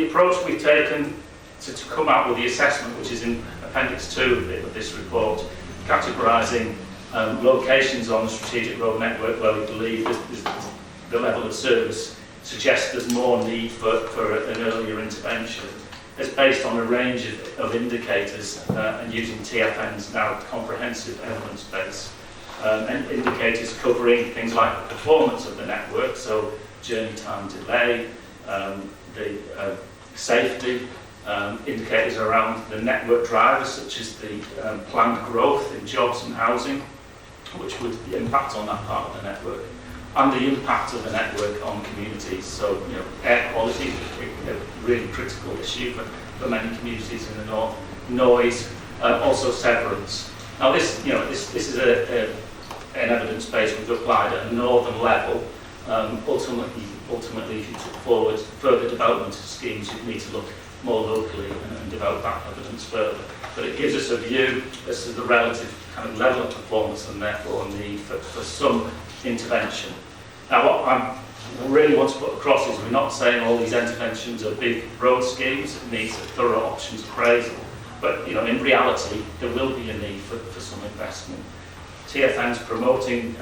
approach we've taken to come out with the assessment, which is in Appendix 2 of this report, categorising locations on the strategic road network where we believe the level of service suggests there's more need for an earlier intervention. It's based on a range of indicators and using TfN's now comprehensive evidence base. And indicators covering things like the performance of the network, so journey time delay, the safety, indicators around the network drivers such as the planned growth in jobs and housing, which would impact on that part of the network, and the impact of the network on communities. So, air quality is a really critical issue for many communities in the north. Noise, also severance. Now, this is an evidence base we've applied at a northern level. Ultimately, if you took forward further development of schemes, you'd need to look more locally and develop that evidence further. But it gives us a view as to the relative kind of level of performance and therefore need for some intervention. Now, what I really want to put across is we're not saying all these interventions are big road schemes. It needs a thorough options appraisal. But in reality, there will be a need for some investment. TfN's promoting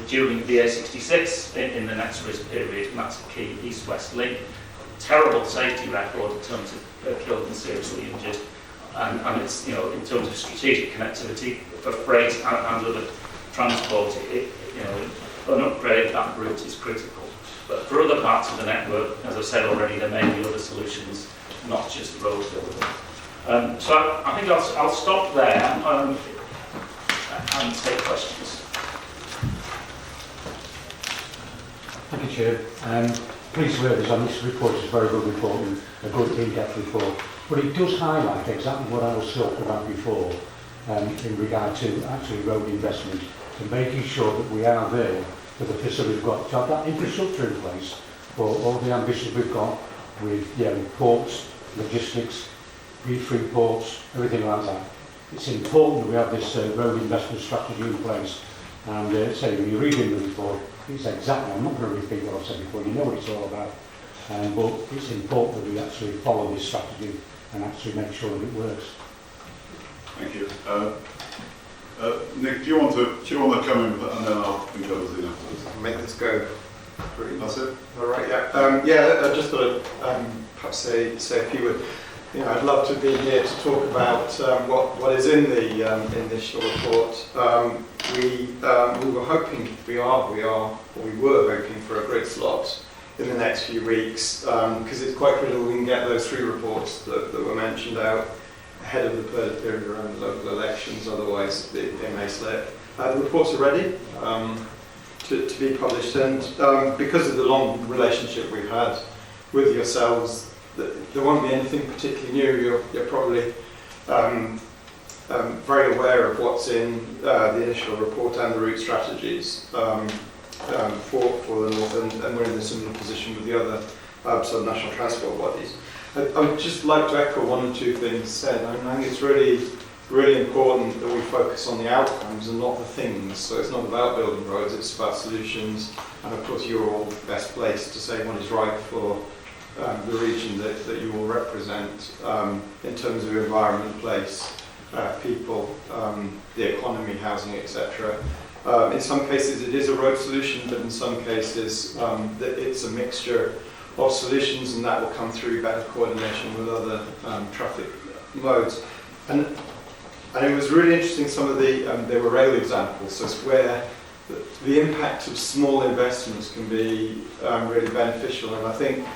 during the A66 in the next risk period, and that's a key east-west link. Terrible safety record in terms of killed and seriously injured, and it's in terms of strategic connectivity for freight and other transport. An upgrade of that route is critical. But for other parts of the network, as I've said already, there may be other solutions, not just road building. So I think I'll stop there. And take questions. Thank you, Chair. Please hear this, and this report is a very good report and a good in-depth report. But it does highlight exactly what I was talking about before in regard to actually road investment and making sure that we are there for the facility we've got to have that infrastructure in place for all the ambitions we've got with ports, logistics, free ports, everything like that. It's important that we have this road investment strategy in place. And when you're reading the report, it's exactly, I'm not going to repeat what I've said before, you know what it's all about. But it's important that we actually follow this strategy and actually make sure that it works. Thank you. Nick, do you want to come in and then I'll think over the afterwards? Make this go. That's it? All right, yeah. I just thought I'd perhaps say a few words. I'd love to be here to talk about what is in the initial report. We were hoping, we were hoping for a grid slot in the next few weeks because it's quite critical we can get those 3 reports that were mentioned out ahead of the period around the local elections. Otherwise, they may slip. The reports are ready to be published, and because of the long relationship we've had with yourselves, there won't be anything particularly new. You're probably very aware of what's in the initial report and the route strategies for the North, and we're in a similar position with the other sort of national transport bodies. I would just like to echo 1 or 2 things said. I think it's really, really important that we focus on the outcomes and not the things. So it's not about building roads, it's about solutions. And of course, you're all best placed to say what is right for the region that you will represent in terms of environment, place, people, the economy, housing, etc. In some cases it is a road solution, but in some cases it's a mixture of solutions, and that will come through better coordination with other traffic modes. And it was really interesting, some of there were rail examples, so it's where the impact of small investments can be really beneficial, and I think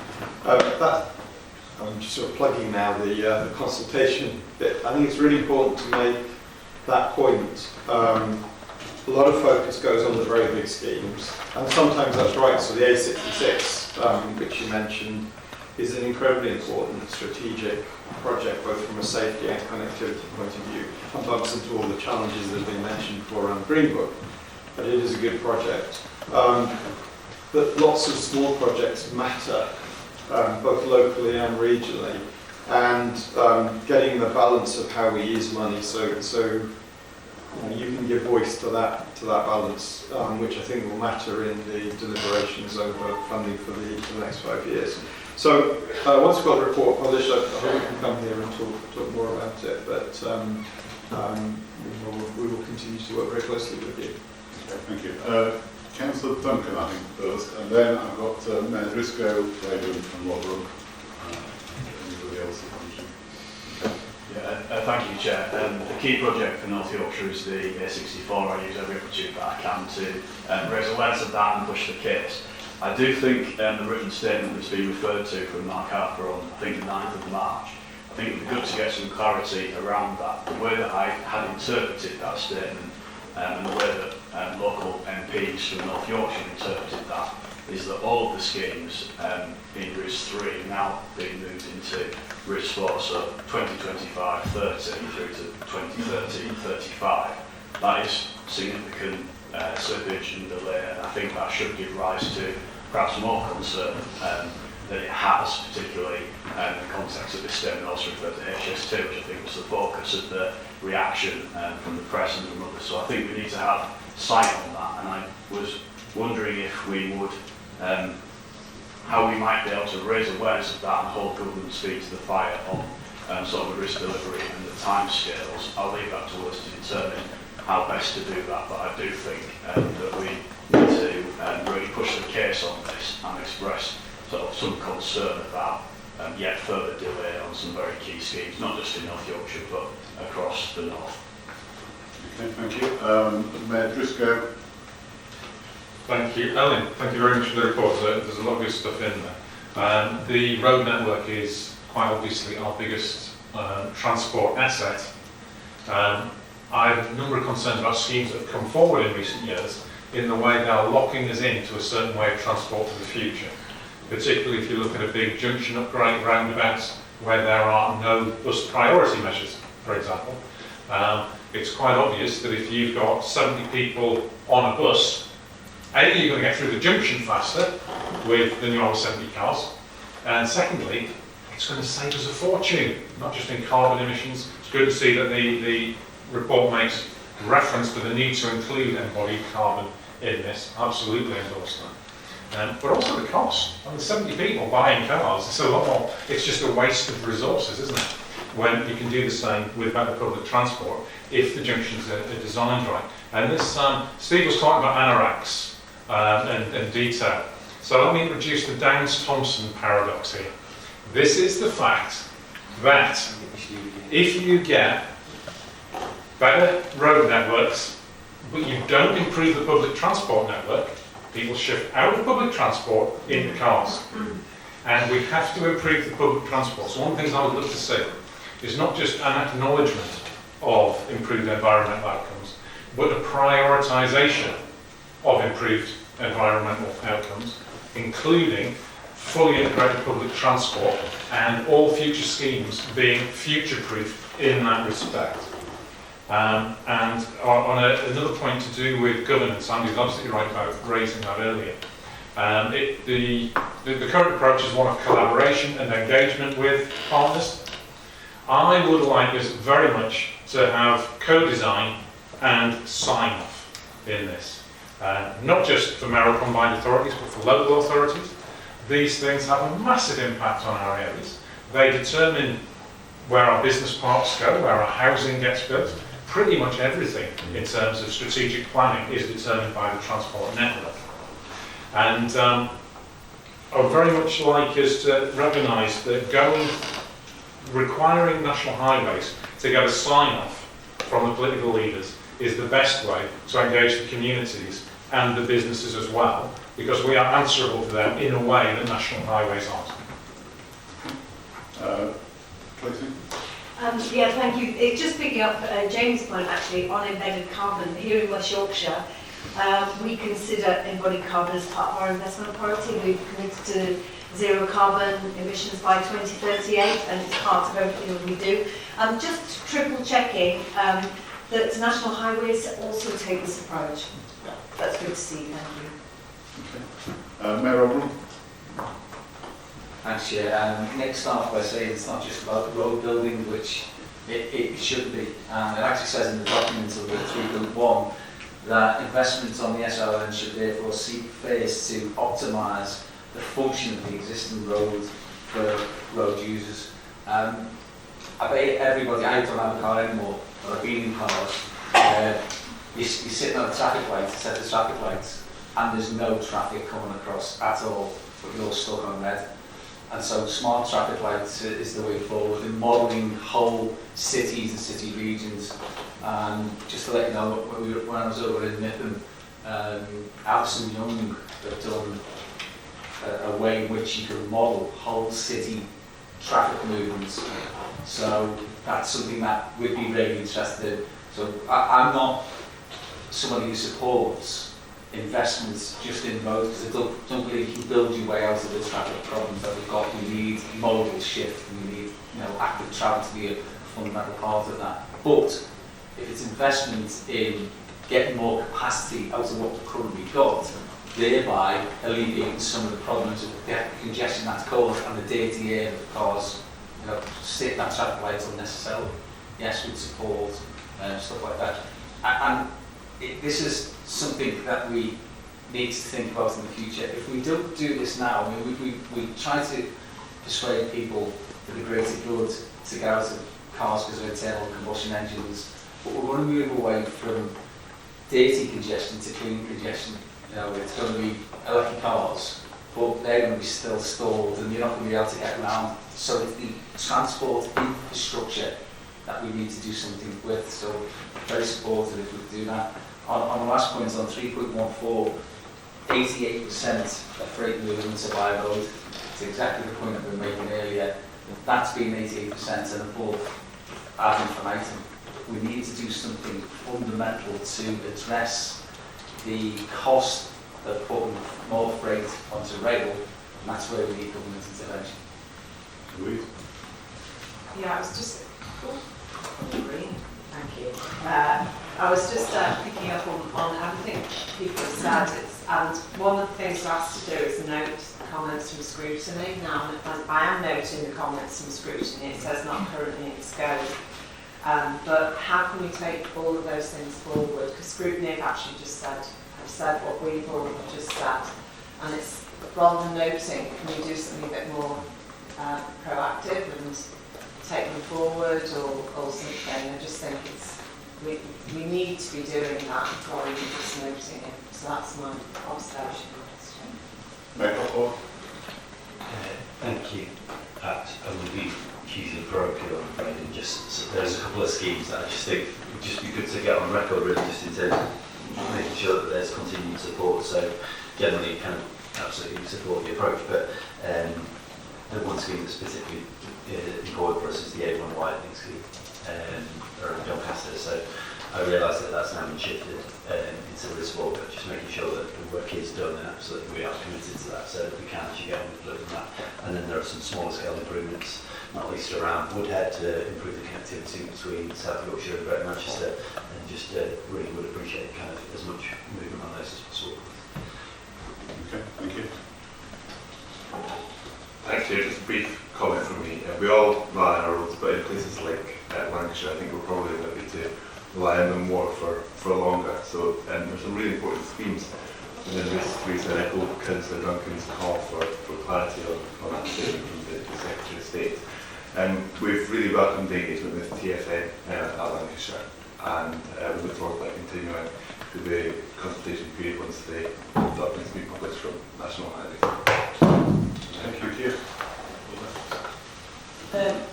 that, I'm just sort of plugging now the consultation bit. I think it's really important to make that point. A lot of focus goes on the very big schemes, and sometimes that's right. So the A66, which you mentioned, is an incredibly important strategic project, both from a safety and connectivity point of view, and bumps into all the challenges that have been mentioned before around Green Book. But it is a good project. But lots of small projects matter, both locally and regionally, and getting the balance of how we use money. So you can give voice to that balance, which I think will matter in the deliberations over funding for the next 5 years. So once we've got the report published, I hope we can come here and talk more about it. But we will continue to work very closely with you. Okay, thank you. Councillor Duncan, I think, first, and then I've got Mayor Driscoll, Raven and Rotherham. Anybody else? Thank you, Chair. The key project for North Yorkshire is the A64. I use every opportunity that I can to raise awareness of that and push the case. I do think the written statement that's been referred to from Mark Harper on, I think, the 9th of March, I think it would be good to get some clarity around that. The way that I had interpreted that statement and the way that local MPs from North Yorkshire interpreted that is that all of the schemes in RIS 3 are now being moved into RIS 4, so 2025-30 through to 2030-35. That is significant slippage and delay, and I think that should give rise to perhaps more concern than it has, particularly in the context of this statement also referred to HS2, which I think was the focus of the reaction from the press and from others. So I think we need to have sight on that, and I was wondering if we would, how we might be able to raise awareness of that and hold government's feet to the fire on sort of risk delivery and the timescales. I'll leave that to us to determine how best to do that, but I do think that we need to really push the case on this and express sort of some concern about yet further delay on some very key schemes, not just in North Yorkshire but across the north. Okay, thank you. Mayor Driscoll. Thank you, Ellen. Thank you very much for the report. There's a lot of good stuff in there. The road network is quite obviously our biggest transport asset. I have a number of concerns about schemes that have come forward in recent years in the way they are locking us into a certain way of transport for the future. Particularly if you look at a big junction upgrade roundabouts where there are no bus priority measures, for example. It's quite obvious that if you've got 70 people on a bus, A, you're going to get through the junction faster with the new R70 cars, and secondly, it's going to save us a fortune, not just in carbon emissions. It's good to see that the report makes reference to the need to include embodied carbon in this. Absolutely endorse that. But also the cost. I mean, 70 people buying cars, it's a lot more, it's just a waste of resources, isn't it? When you can do the same with better public transport if the junctions are designed right. And this, Steve was talking about anoraks and detail. So let me introduce the Downs-Thompson paradox here. This is the fact that if you get better road networks, but you don't improve the public transport network, people shift out of public transport into cars. And we have to improve the public transport. So one of the things I would look to see is not just an acknowledgement of improved environmental outcomes, but a prioritisation of improved environmental outcomes, including fully integrated public transport and all future schemes being future-proof in that respect. And on another point to do with governance, Andy's absolutely right about raising that earlier. The current approach is one of collaboration and engagement with partners. I would like us very much to have co-design and sign-off in this. Not just for mayoral combined authorities, but for local authorities. These things have a massive impact on our areas. They determine where our business parks go, where our housing gets built. Pretty much everything in terms of strategic planning is determined by the transport network. And I would very much like us to recognise that requiring national highways to get a sign-off from the political leaders is the best way to engage the communities and the businesses as well, because we are answerable to them in a way that national highways aren't. Tracy? Yeah, thank you. Just picking up James' point actually on embedded carbon, here in West Yorkshire, we consider embodied carbon as part of our investment priority. We've committed to zero carbon emissions by 2038, and it's part of everything that we do. Just triple checking that national highways also take this approach. That's good to see, thank you. Okay. Mayor O'Brien? Thanks, Chair. Nick started by saying it's not just about road building, which it should be. And it actually says in the documents of the 3.1 that investments on the SRN should therefore seek first to optimise the function of the existing road for road users. I bet everybody, I don't have a car anymore, but I've been in cars. You're sitting on a traffic light, set the traffic lights, and there's no traffic coming across at all, but you're stuck on red. And so smart traffic lights is the way forward in modelling whole cities and city regions. Just to let you know, when I was over in Nippon, Alison Young have done a way in which you can model whole city traffic movements. So that's something that we'd be really interested in. So I'm not somebody who supports investments just in roads, because I don't believe you can build your way out of the traffic problems that we've got. We need modal shift, and we need active travel to be a fundamental part of that. But if it's investment in getting more capacity out of what we've currently got, thereby alleviating some of the problems of the congestion that's caused and the dirty air that cause sitting that traffic lights unnecessarily, yes, we'd support stuff like that. And this is something that we need to think about in the future. If we don't do this now, I mean, we try to persuade people for the greater good to get out of cars because of internal combustion engines, but we're going to move away from dirty congestion to clean congestion. It's going to be electric cars, but they're going to be still stalled and you're not going to be able to get around. So it's the transport infrastructure that we need to do something with. So very supportive if we could do that. On the last point, on 3.14, 88% of freight movements are by road. It's exactly the point that we were making earlier. That's been 88% and above ad infinitum. We need to do something fundamental to address the cost of putting more freight onto rail, and that's where we need government intervention. Louise? Yeah, I was just... Green, thank you. I was just picking up on everything people have said, and one of the things we're asked to do is note comments from scrutiny. Now, I am noting the comments from scrutiny. It says not currently in scope. But how can we take all of those things forward? Because scrutiny have actually just said what we've all just said, and it's rather than noting, can we do something a bit more proactive and take them forward or something? I just think we need to be doing that rather than just noting it. So that's my observation. Michael? Thank you. I would be hugely parochial, I'm afraid, and just there's a couple of schemes that I just think would just be good to get on record, really, just in terms of making sure that there's continued support. So generally, kind of absolutely support the approach, but the one scheme that's particularly important for us is the A1 widening scheme around Doncaster. So I realise that that's now been shifted into Lisbon, but just making sure that the work is done, and absolutely we are committed to that, so that we can actually get on with delivering that. And then there are some smaller scale improvements, not least around Woodhead, to improve the connectivity between South Yorkshire and Greater Manchester, and just really would appreciate kind of as much movement on those as possible. Okay, thank you. Thanks, Chair. Just a brief comment from me. We all rely on our roads, but in places like Lancashire, I think we're probably likely to rely on them more for longer. So there's some really important schemes within this space, and echo Councillor Duncan's call for clarity on that statement from the Secretary of State. We've really welcomed the engagement with TfN at Lancashire, and we look forward to that continuing through the consultation period once the documents be published from National Highway. Thank you.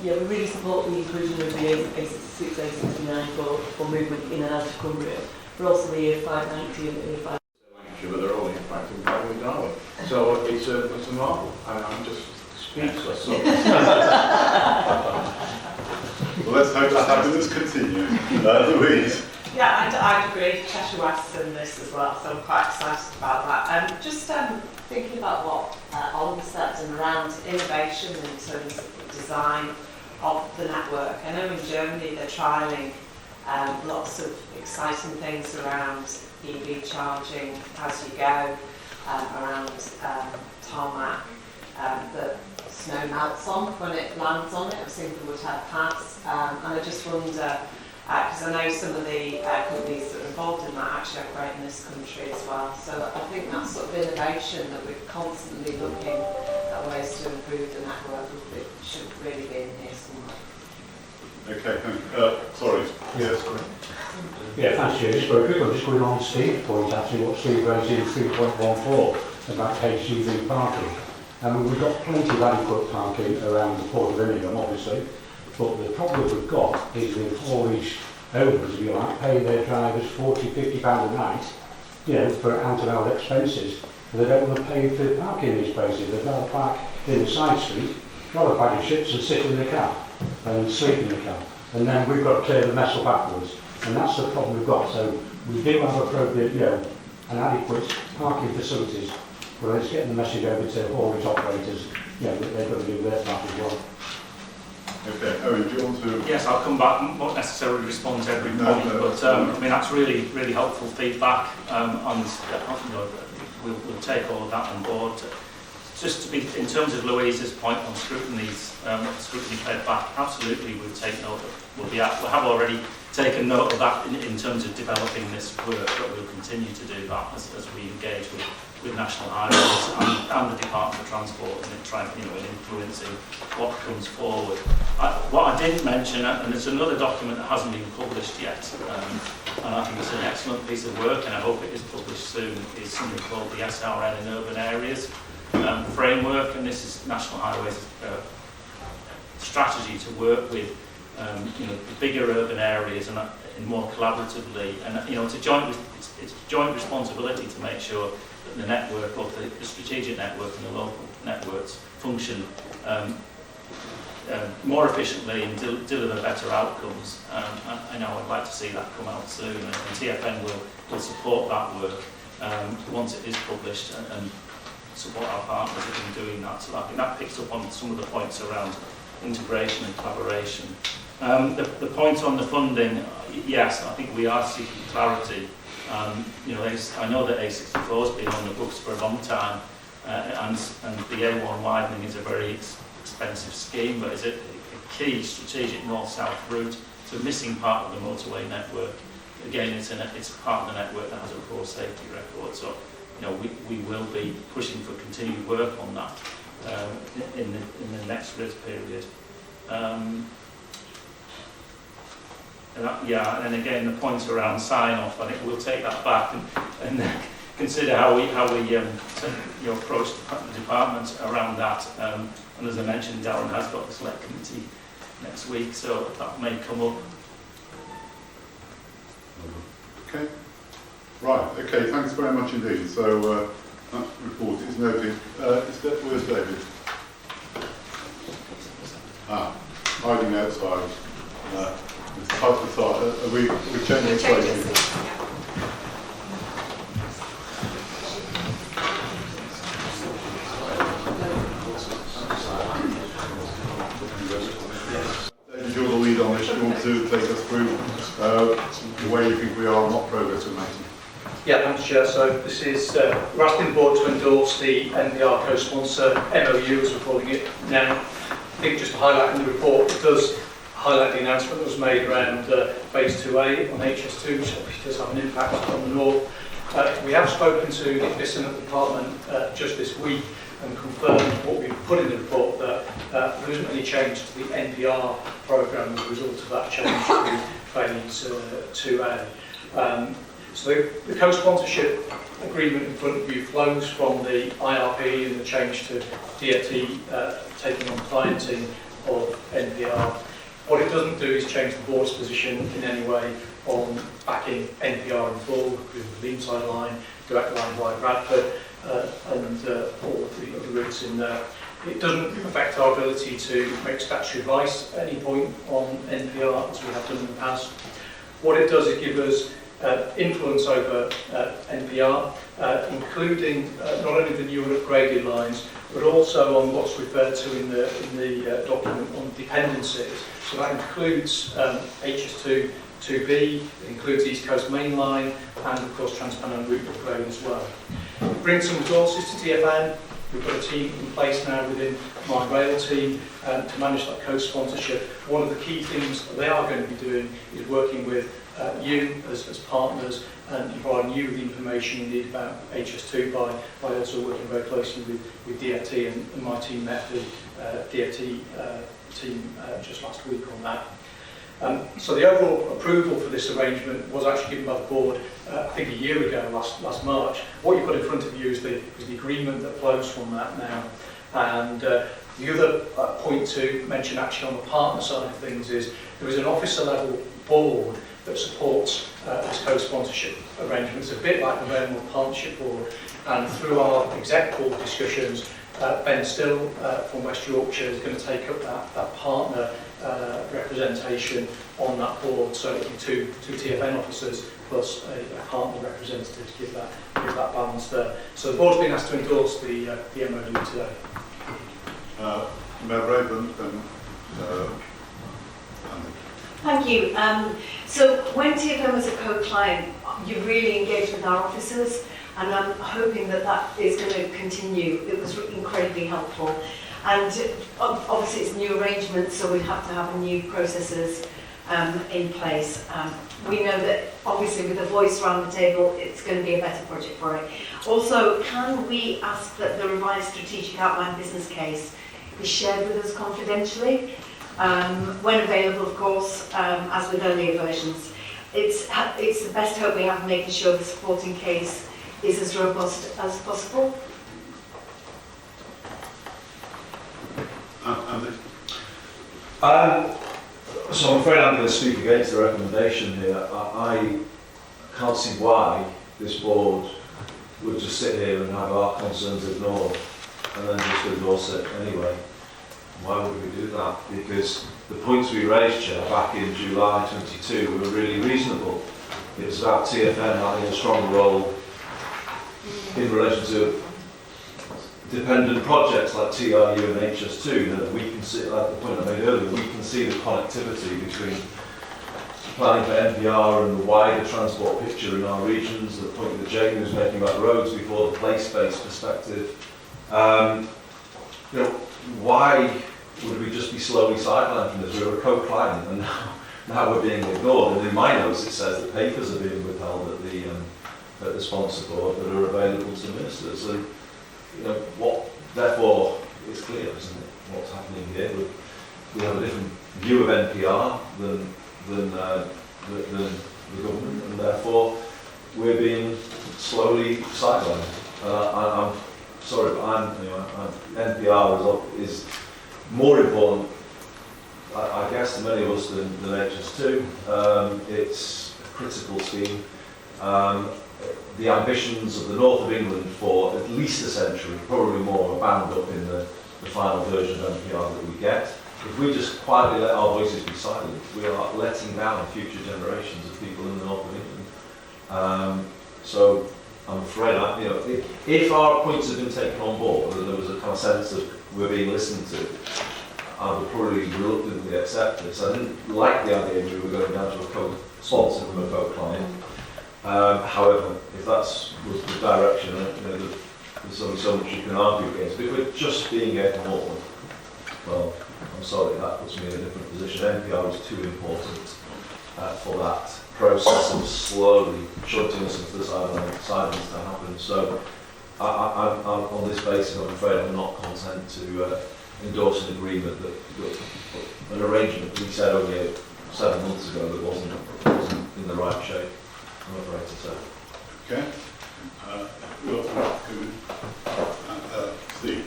Yeah, we really support the inclusion of the A66, A69 for movement in and out of Cumbria, but also the A590 and the A5. But they're all impacting by Darwin. So it's a marvel. I'm just speechless. Well, let's hope that happiness continues. Louise? Yeah, I'd agree. Cheshire West and this as well, so I'm quite excited about that. Just thinking about what Oliver said and around innovation in terms of the design of the network. I know in Germany they're trialling lots of exciting things around EV charging as you go, around tarmac that snow melts on when it lands on it. I've seen the Woodhead Pass, and I just wonder, because I know some of the companies that are involved in that actually operate in this country as well. So I think that sort of innovation that we're constantly looking at better ways to improve the network. It should really be in here somewhere. Okay, thank you. Sorry. Yes. Yeah, thanks, Chair. Just very quick, I'm just going on Steve's point, actually, what Steve raised in 3.14 about HGV parking. We've got plenty of adequate parking around the Port of Birmingham, obviously, but the problem we've got is with all these owners, if you like, pay their drivers £40–50 a night, you know, for out-and-out expenses, and they don't want to pay for parking in these places. They'd rather park in the side street, grab a bag of chips and sit in the car and sleep in the car. And then we've got to clear the mess up afterwards. And that's the problem we've got. So we do have appropriate, you know, and adequate parking facilities, but it's getting the message over to haulage operators, you know, that they've got to do their part as well. Okay, Owen, do you want to... Yes, I'll come back, won't necessarily respond to every point, but I mean, that's really, really helpful feedback, and you know, we'll take all of that on board. Just to be, in terms of Louise's point on scrutiny fed back, absolutely we'll take note of, we have already taken note of that in terms of developing this work, but we'll continue to do that as we engage with National Highways and the Department of Transport and trying, you know, in influencing what comes forward. What I didn't mention, and there's another document that hasn't been published yet, and I think it's an excellent piece of work, and I hope it is published soon, is something called the SRN in Urban Areas framework, and this is National Highways strategy to work with you know, the bigger urban areas and more collaboratively, and you know, it's joint responsibility to make sure that the network, or the strategic network and the local networks function more efficiently and deliver better outcomes. I know I'd like to see that come out soon, and TfN will support that work once it is published and support our partners in doing that. So I think that picks up on some of the points around integration and collaboration. The point on the funding, yes, I think we are seeking clarity. You know, I know that A64 has been on the books for a long time, and the A1 widening is a very expensive scheme, but is a key strategic north-south route. It's a missing part of the motorway network. Again, it's a part of the network that has a poor safety record. So, you know, we will be pushing for continued work on that in the next RIS period. And again, the points around sign-off, I think we'll take that back and consider how we approach the department around that. And as I mentioned, Darren has got the select committee next week, so that may come up. Okay. Right. Okay. Thanks very much indeed. So that report is noted. Where's David? Hiding outside. It's hard to start. Are we changing places? David, you're the lead on this. You want to take us through the way you think we are on what progress we're making? Yeah, thanks, Chair. So this is, we're asking the board to endorse the NPR co-sponsor MOU, as we're calling it now. I think just to highlight in the report, it does highlight the announcement that was made around phase 2A on HS2, which obviously does have an impact on the north. We have spoken to Nick Bisson at the department just this week and confirmed what we've put in the report, that there isn't any change to the NPR programme as a result of that change to phase 2A. So the co-sponsorship agreement in front of you flows from the IRP and the change to DfT taking on financing of NPR. What it doesn't do is change the board's position in any way on backing NPR in full, with the Leamside line, direct line via Bradford, and all of the other routes in there. It doesn't affect our ability to make statutory advice at any point on NPR, as we have done in the past. What it does is give us influence over NPR, including not only the new and upgraded lines, but also on what's referred to in the document on dependencies. So that includes HS2 2B, it includes East Coast Main Line, and of course Trans-Pennine Route upgrade as well. It brings some resources to TfN, We've got a team in place now within my rail team to manage that co-sponsorship. One of the key things that they are going to be doing is working with you as partners and providing you with the information you need about HS2 by also working very closely with DFT, and my team met the DFT team just last week on that. So the overall approval for this arrangement was actually given by the board, I think a year ago, last March. What you've got in front of you is the agreement that flows from that now. And the other point to mention actually on the partner side of things is there is an officer level board that supports this co-sponsorship arrangement. It's a bit like the Rail North Partnership Board, and through our exec board discussions, Ben Still from West Yorkshire is going to take up that partner representation on that board, so it'll be two TFN officers plus a partner representative to give that balance there. So the board's been asked to endorse the MOU today. Mayor Rayburn, then Andy. Thank you. So when TFM was a co-client, you really engaged with our officers, and I'm hoping that is going to continue. It was incredibly helpful. And obviously it's a new arrangement, so we have to have new processes in place. We know that obviously with a voice around the table, it's going to be a better project for it. Also, can we ask that the revised strategic outline business case is shared with us confidentially? When available, of course, as with earlier versions. It's the best hope we have of making sure the supporting case is as robust as possible. Andy? So I'm afraid I'm going to speak against the recommendation here. I can't see why this board would just sit here and have our concerns ignored and then just endorse it anyway. Why would we do that? Because the points we raised, Chair, back in July 22 were really reasonable. It was about TFN having a strong role in relation to dependent projects like TRU and HS2. That we can see, like the point I made earlier, we can see the connectivity between planning for NPR and the wider transport picture in our regions. The point that Jamie was making about roads before, the place-based perspective. Why would we just be slowly sidelined from this? We were a co-client and now we're being ignored. And in my notes it says that papers are being withheld at the sponsor board that are available to ministers. And therefore it's clear, isn't it, what's happening here? We have a different view of NPR than the government, and therefore we're being slowly sidelined. I'm sorry, but NPR is more important, I guess, to many of us than HS2. It's a critical scheme. The ambitions of the north of England for at least a century, probably more, are bound up in the final version of NPR that we get. If we just quietly let our voices be silent, we are letting down future generations of people in the north of England. So I'm afraid, if our points have been taken on board and there was a kind of sense of we're being listened to, I would probably reluctantly accept this. I didn't like the idea we were going down to a co-sponsor from a co-client. However, if that's was the direction, there's only so much you can argue against. But if we're just being ignored, well, I'm sorry, that puts me in a different position. NPR is too important for that process of slowly shunting us into the silence to happen. So I'm on this basis, I'm afraid I'm not content to endorse an agreement an arrangement we said only 7 months ago that wasn't in the right shape. I'm afraid to say. Okay. Steve.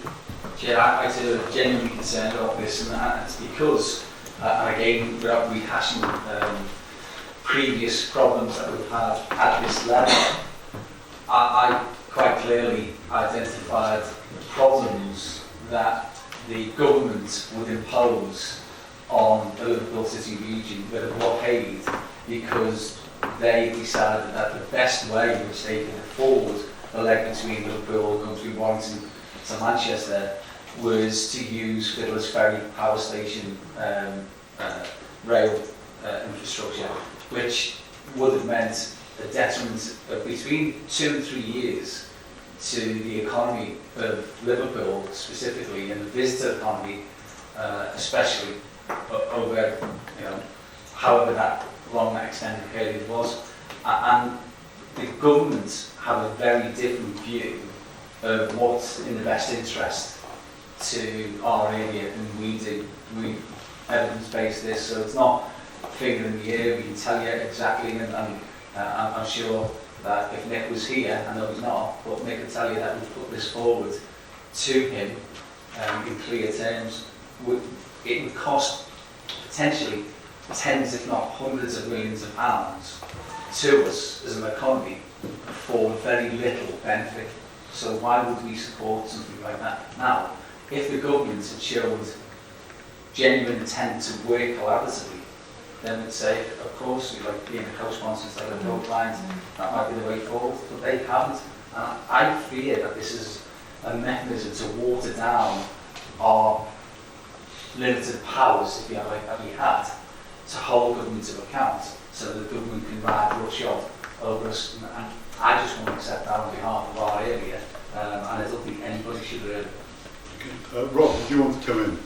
Chair, I'm genuinely concerned about this, and it's because, and again, without rehashing previous problems that we've had at this level, I quite clearly identified problems that the government would impose on the Liverpool City region with a blockade, because they decided that the best way in which they could afford the leg between Liverpool going through Warrington to Manchester was to use Fiddler's Ferry power station rail infrastructure, which would have meant a detriment of between 2 and 3 years to the economy of Liverpool specifically, and the visitor economy especially, over, you know, however that long that extended period was. And the government have a very different view of what's in the best interest to our area than we do. We evidence-based this, so it's not finger in the air. We can tell you exactly, and I'm sure that if Nick was here, I know he's not, but Nick can tell you that we've put this forward to him in clear terms. It would cost potentially tens, if not hundreds of millions of pounds to us as an economy for very little benefit. So why would we support something like that? Now, if the government had showed genuine intent to work collaboratively, then we'd say, of course, we like being a co-sponsors like a road lines, that might be the way forward, but they haven't. And I fear that this is a mechanism to water down our limited powers, if you like, that we had, to hold government to account, so that the government can ride roughshod over us. And I just want to accept that on behalf of our area, and I don't think anybody should really. Rob, do you want to come in?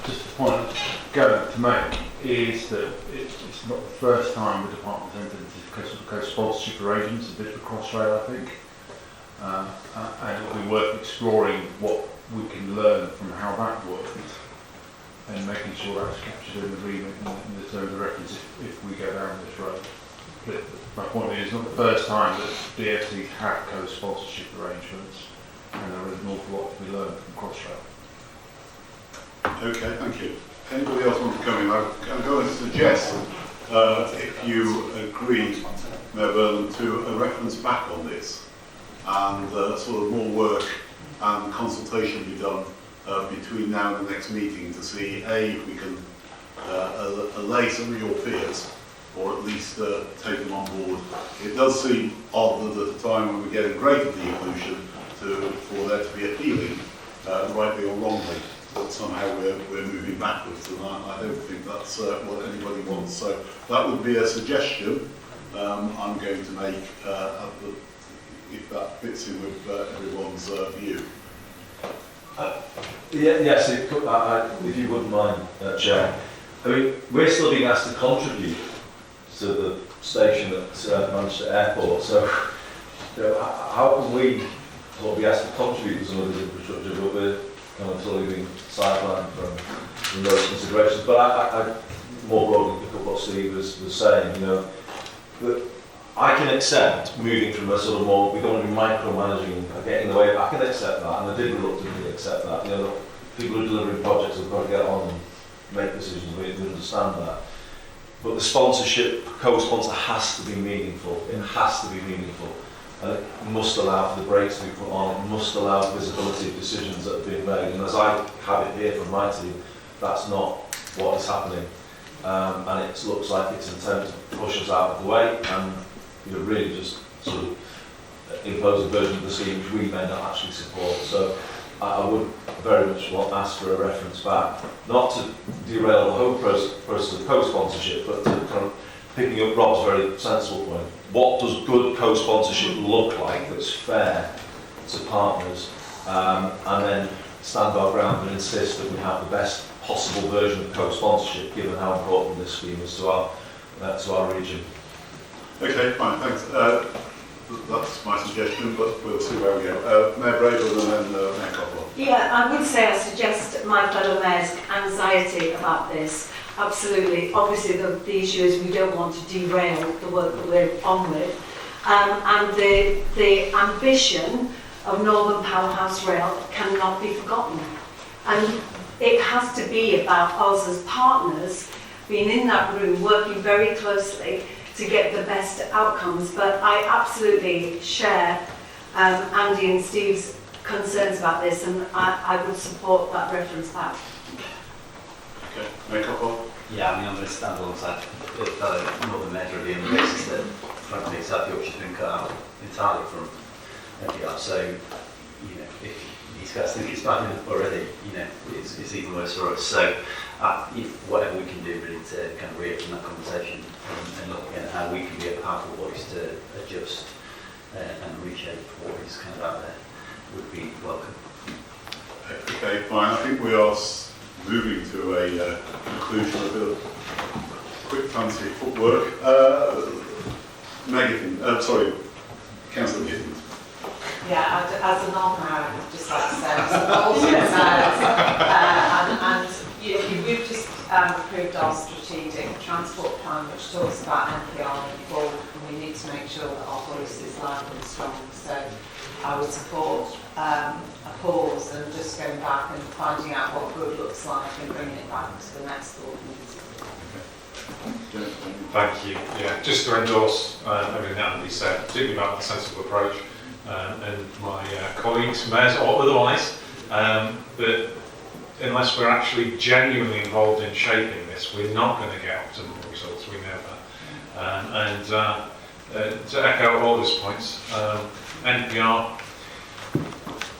Just a point going to make is that it's not the first time the department has entered into co-sponsorship arrangements, a bit of a Crossrail, I think. And it'll be worth exploring what we can learn from how that worked and making sure that's captured in the remit and the terms of reference if we go down this road. But my point is, it's not the first time that DFC had co-sponsorship arrangements, and there is an awful lot to be learned from Crossrail. Okay, thank you. Anybody else want to come in? I'm going to suggest, if you agree, Mayor Burnham, to a reference back on this, and sort of more work and consultation be done between now and the next meeting to see, A, if we can allay some of your fears, or at least take them on board. It does seem odd that at a time when we're getting greater devolution, for there to be appealing, rightly or wrongly, that somehow we're moving backwards, and I don't think that's what anybody wants. So that would be a suggestion I'm going to make, if that fits in with everyone's view. Yes, if you wouldn't mind, Chair. I mean, we're still being asked to contribute to the station at Manchester Airport, so you know, how can we be asked to contribute to some of this infrastructure, but we're kind of totally being sidelined from those considerations? But I more broadly pick up what Steve was saying, you know, that I can accept moving from a sort of more, we don't want to be micromanaging or getting in the way, I can accept that, and I did reluctantly accept that. You know, people who are delivering projects have got to get on and make decisions, we understand that. But the sponsorship, co-sponsor has to be meaningful, it has to be meaningful. And it must allow for the brakes to be put on, it must allow for visibility of decisions that are being made. And as I have it here from my team, that's not what is happening. And it looks like it's an attempt to push us out of the way and really just sort of impose a version of the scheme which we may not actually support. So I would very much want to ask for a reference back, not to derail the whole process of co-sponsorship, but to kind of picking up Rob's very sensible point. What does good co-sponsorship look like that's fair to partners, and then stand our ground and insist that we have the best possible version of co-sponsorship, given how important this scheme is to our region. Okay, fine, thanks. That's my suggestion, but we'll see where we go. Mayor Braidwood and then Mayor Coppola. Yeah, I would say I suggest my fellow mayors' anxiety about this. Absolutely. Obviously, the issue is we don't want to derail the work that we're on with. And the ambition of Northern Powerhouse Rail cannot be forgotten. And it has to be about us as partners being in that room, working very closely to get the best outcomes. But I absolutely share Andy and Steve's concerns about this, and I would support that reference back. Okay, Mayor Coppola. Yeah, I mean, I'm going to stand alongside Northern Mayor Review on the basis that, frankly, South Yorkshire's been cut out entirely from NPR. So, you know, if these guys think it's bad enough already, you know, it's even worse for us. So, whatever we can do really to kind of reopen that conversation and look at how we can be a powerful voice to adjust and reshape what is kind of out there would be welcome. Okay, fine. I think we are moving to a conclusion, a bit of quick fancy footwork. Councillor Gittins. Yeah, as a non-mayor, I'd just like to say I'm supporting concerns. And we've just approved our strategic transport plan, which talks about NPR and forward, and we need to make sure that our voice is loud and strong. So I would support a pause and just going back and finding out what good looks like and bringing it back to the next ordinance. Thank you. Yeah, just to endorse everything that Andy said, particularly about the sensible approach, and my colleagues, mayors or otherwise, that unless we're actually genuinely involved in shaping this, we're not going to get optimal results. We know that. To echo all those points, NPR,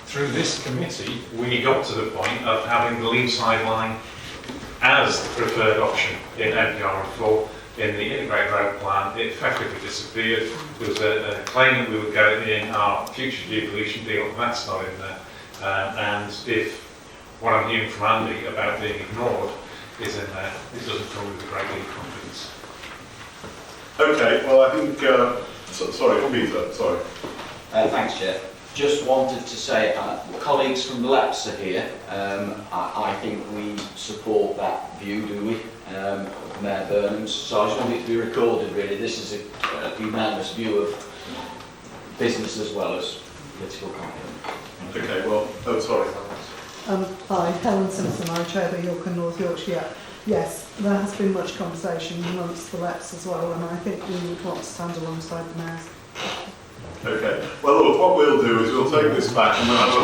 through this committee, we got to the point of having the Leamside line as the preferred option in NPR and full. In the integrated road plan, it effectively disappeared. There was a claim that we would get it in our future devolution deal, that's not in there. And if what I'm hearing from Andy about being ignored is in there, it doesn't fill me with a great deal of confidence. Okay, well I think, sorry, Peter, sorry. Thanks, Chair. Just wanted to say, colleagues from the LEPs are here. I think we support that view, do we? Mayor Burnham's. So I just want it to be recorded, really. This is a unanimous view of business as well as political confidence. Okay, well, sorry. Hi, Helen Simpson, I chair the York and North Yorkshire. Yes, there has been much conversation amongst the LEPs as well, and I think we would want to stand alongside the mayors. Okay, well look, what we'll do is we'll take this back and we'll have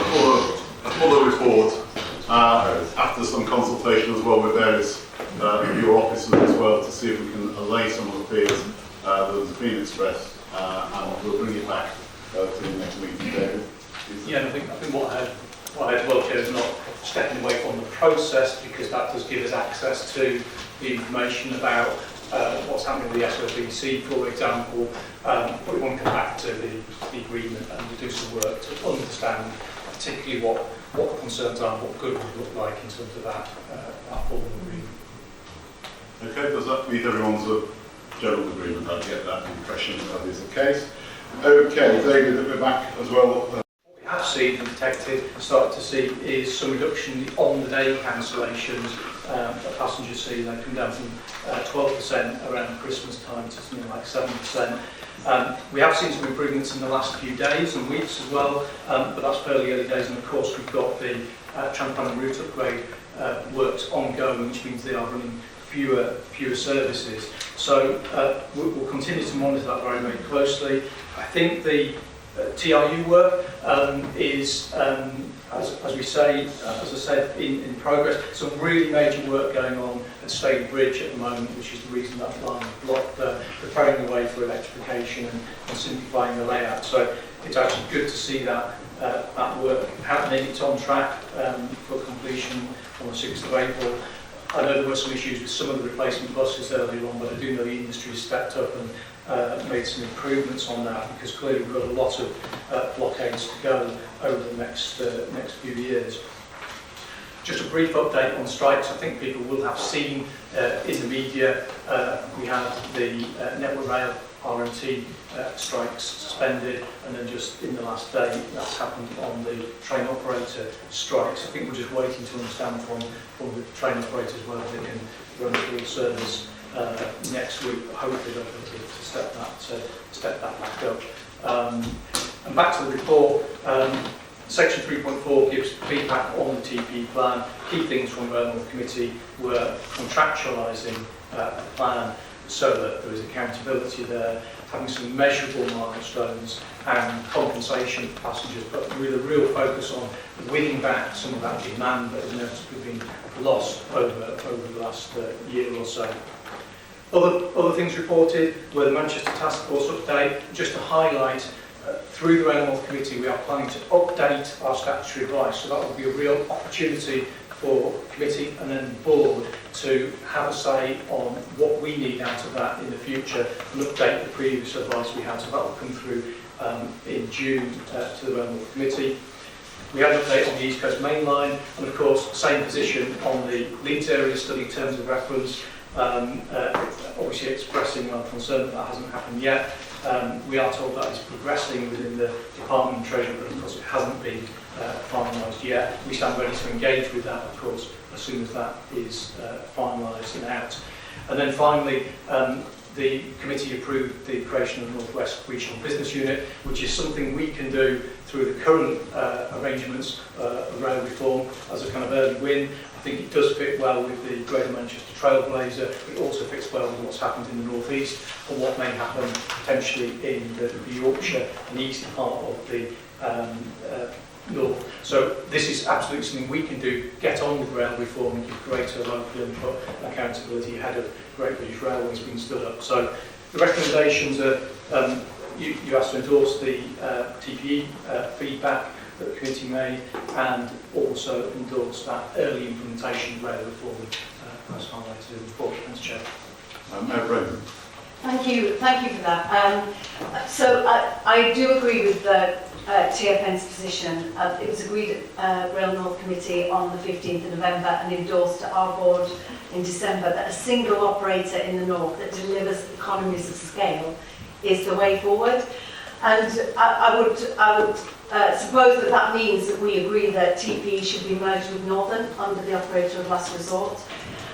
a fuller report after some consultation as well with various your officers as well, to see if we can allay some of the fears that have been expressed, and we'll bring it back to the next meeting. David? Yeah, I think what I had well, Chair, is not stepping away from the process, because that does give us access to the information about what's happening with the SOBC, for example, but we want to come back to the agreement and do some work to understand particularly what the concerns are, what good would look like in terms of that formal agreement. Okay, does that meet everyone's general agreement? I get that impression that is the case. Okay, David, we're back as well. What we have seen and detected, started to see, is some reduction in on-the-day cancellations that passengers see. They come down from 12% around Christmas time to something like 7%. We have seen some improvements in the last few days and weeks as well, but that's fairly early days, and of course we've got the Trampan route upgrade works ongoing, which means they are running fewer services. So we'll continue to monitor that very, very closely. I think the TRU work is, as we say, as I said, in progress. Some really major work going on at Staley Bridge at the moment, which is the reason that line is blocked, preparing the way for electrification and simplifying the layout. So it's actually good to see that work happening. It's on track for completion on the 6th of April. I know there were some issues with some of the replacement buses earlier on, but I do know the industry has stepped up and made some improvements on that, because clearly we've got a lot of blockades to go over the next few years. Just a brief update on strikes. I think people will have seen in the media, we had the Network Rail RMT strikes suspended, and then just in the last day that's happened on the train operator strikes. I think we're just waiting to understand from the train operators whether they can run full service next week, but hopefully they'll be able to step that back up. And back to the report, Section 3.4 gives feedback on the TP plan. Key things from the Rail North Committee were contractualising the plan so that there is accountability there, having some measurable milestones and compensation for passengers, but with a real focus on winning back some of that demand that has inevitably been lost over the last year or so. Other things reported were the Manchester Task Force update. Just to highlight, through the Rail North Committee we are planning to update our statutory advice, so that will be a real opportunity for committee and then board to have a say on what we need out of that in the future and update the previous advice we had. So that will come through in June to the Rail North Committee. We had an update on the East Coast Main Line, and of course, same position on the Leeds area study terms of reference, obviously expressing our concern that hasn't happened yet. We are told that is progressing within the Department of Treasury, but of course it hasn't been finalised yet. We stand ready to engage with that, of course, as soon as that is finalised and out. And then finally, the committee approved the creation of the North West Regional Business Unit, which is something we can do through the current arrangements of rail reform as a kind of early win. I think it does fit well with the Greater Manchester Trailblazer. It also fits well with what's happened in the North East and what may happen potentially in the Yorkshire and eastern part of the North. So this is absolutely something we can do, get on with rail reform and give greater local input and accountability ahead of Great British Railways being stood up. So the recommendations are, you asked to endorse the TPE feedback that the committee made and also endorse that early implementation of rail reform as highlighted in the report. Thanks, Chair. Mayor Brendan. Thank you for that. So I do agree with the TFN's position. It was agreed at Rail North Committee on the 15th of November and endorsed at our board in December that a single operator in the North that delivers economies of scale is the way forward. And I would suppose that that means that we agree that TPE should be merged with Northern under the operator of last resort.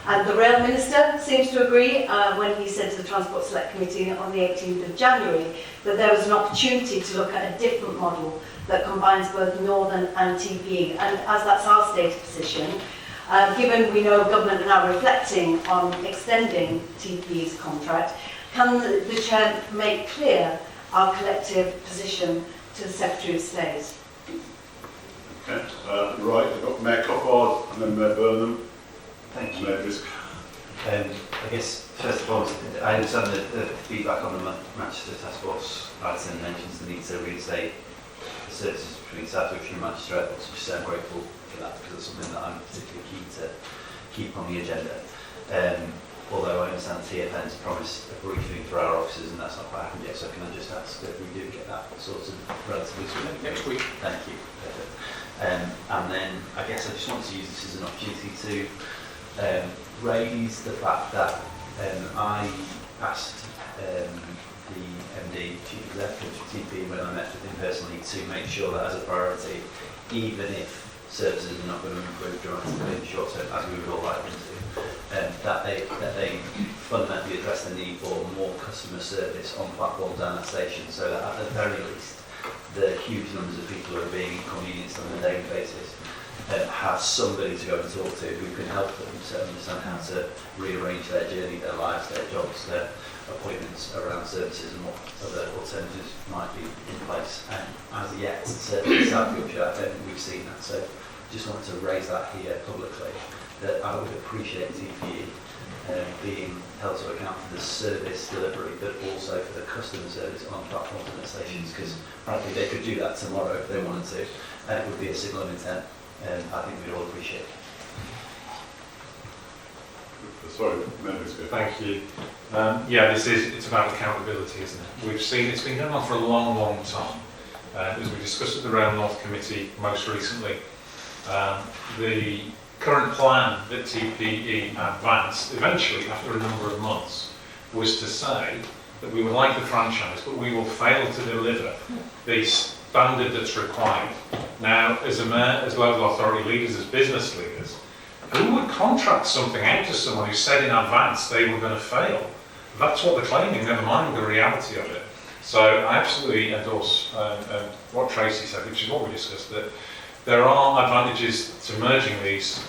And the Rail Minister seems to agree when he said to the Transport Select Committee on the 18th of January that there was an opportunity to look at a different model that combines both Northern and TPE. And as that's our stated position, given we know government are now reflecting on extending TPE's contract, can the Chair make clear our collective position to the Secretary of State? Okay, right, I've got Mayor Coppard and then Mayor Burnham. Thank you. Mayor Briscoe. I guess, first of all, I understand the feedback on the Manchester Task Force item mentions the need to reinstate the services between South Yorkshire and Manchester Airport, so just I'm grateful for that because it's something that I'm particularly keen to keep on the agenda. Although I understand TFN's promised a briefing for our officers and that's not quite happened yet, so can I just ask that we do get that sorted relatively soon? Next week. Thank you. Perfect. And then I guess I just want to use this as an opportunity to raise the fact that I asked the MD, Chief Executive of TP, when I met with him personally, to make sure that as a priority, even if services are not going to improve dramatically in the short term, as we would all like them to, that they fundamentally address the need for more customer service on platforms and at stations, so that at the very least, the huge numbers of people who are being inconvenienced on a daily basis have somebody to go and talk to who can help them to understand how to rearrange their journey, their lives, their jobs, their appointments around services and what other alternatives might be in place. And as yet, certainly in South Yorkshire, I don't think we've seen that. So just wanted to raise that here publicly, that I would appreciate TPE being held to account for the service delivery, but also for the customer service on platforms and at stations, because frankly they could do that tomorrow if they wanted to, and it would be a signal of intent. I think we'd all appreciate it. Sorry, Mayor Briscoe. Thank you. Yeah, it's about accountability, isn't it? We've seen it's been going on for a long, long time. As we discussed at the Rail North Committee most recently, the current plan that TPE advanced, eventually after a number of months, was to say that we would like the franchise, but we will fail to deliver the standard that's required. Now, as a mayor, as local authority leaders, as business leaders, who would contract something out to someone who said in advance they were going to fail? That's what they're claiming, never mind the reality of it. So I absolutely endorse what Tracy said, which is what we discussed, that there are advantages to merging these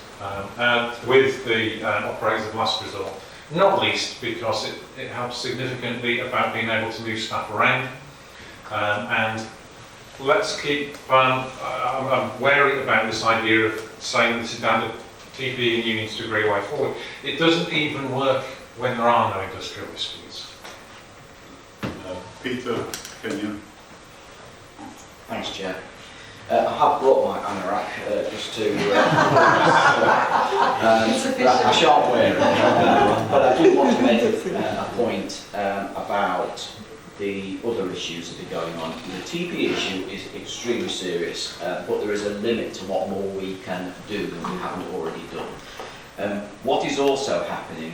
with the operators of last resort, not least because it helps significantly about being able to move staff around. And let's keep, I'm wary about this idea of saying this is down to TPE and unions to agree way forward. It doesn't even work when there are no industrial disputes. Peter Kenyon. Thanks, Chair. I have brought my anorak just to I shan't wear it, but I do want to make a point about the other issues that are going on. The TP issue is extremely serious, but there is a limit to what more we can do than we haven't already done. What is also happening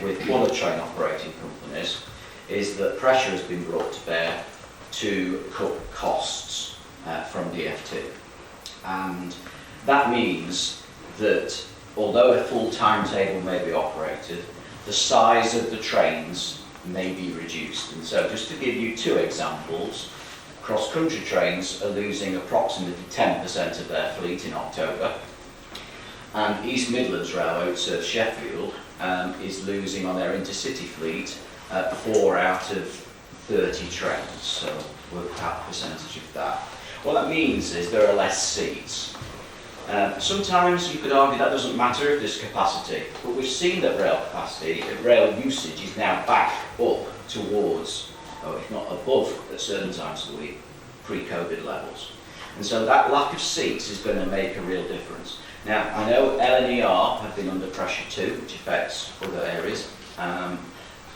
with other train operating companies is that pressure has been brought to bear to cut costs from DFT. And that means that although a full timetable may be operated, the size of the trains may be reduced. And so just to give you two examples, cross-country trains are losing approximately 10% of their fleet in October, and East Midlands Railway, which serves Sheffield, is losing on their intercity fleet 4 out of 30 trains, so work out percentage of that. What that means is there are less seats. Sometimes you could argue that doesn't matter if there's capacity, but we've seen that rail usage is now back up towards, or if not above, at certain times of the week, pre-COVID levels. And so that lack of seats is going to make a real difference. Now, I know LNER have been under pressure too, which affects other areas.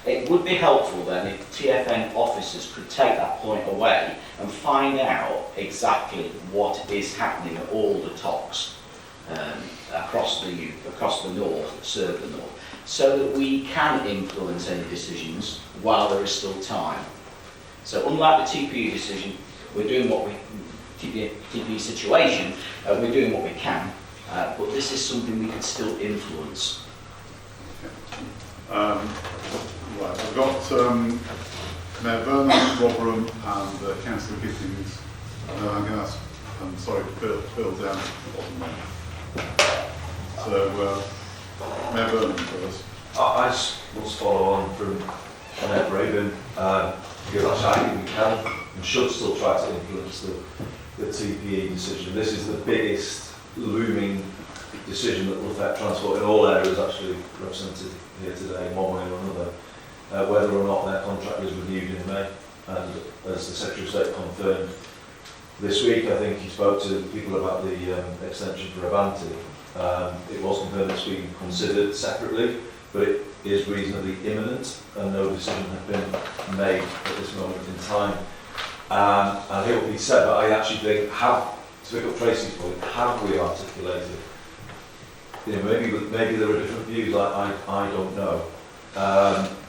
It would be helpful then if TfN officers could take that point away and find out exactly what is happening at all the TOCs across the north, serve the north, so that we can influence any decisions while there is still time. So unlike the TPE decision, we're doing what we, TPE situation, we're doing what we can, but this is something we can still influence. Right, I've got Mayor Vernon, Rotherham and Councillor Gittings. I'm going to ask, I'm sorry, Bill down at the bottom there. So, Mayor Vernon first. I just want to follow on from Mayor Braben, because actually I think we can and should still try to influence the TPE decision. This is the biggest looming decision that will affect transport in all areas actually represented here today in one way or another. Whether or not their contract is renewed in May, and as the Secretary of State confirmed this week, I think he spoke to people about the extension for Avanti. It was confirmed it's being considered separately, but it is reasonably imminent, and no decision has been made at this moment in time. And here will be said, but I actually think, to pick up Tracy's point, have we articulated? Maybe there are different views. I don't know.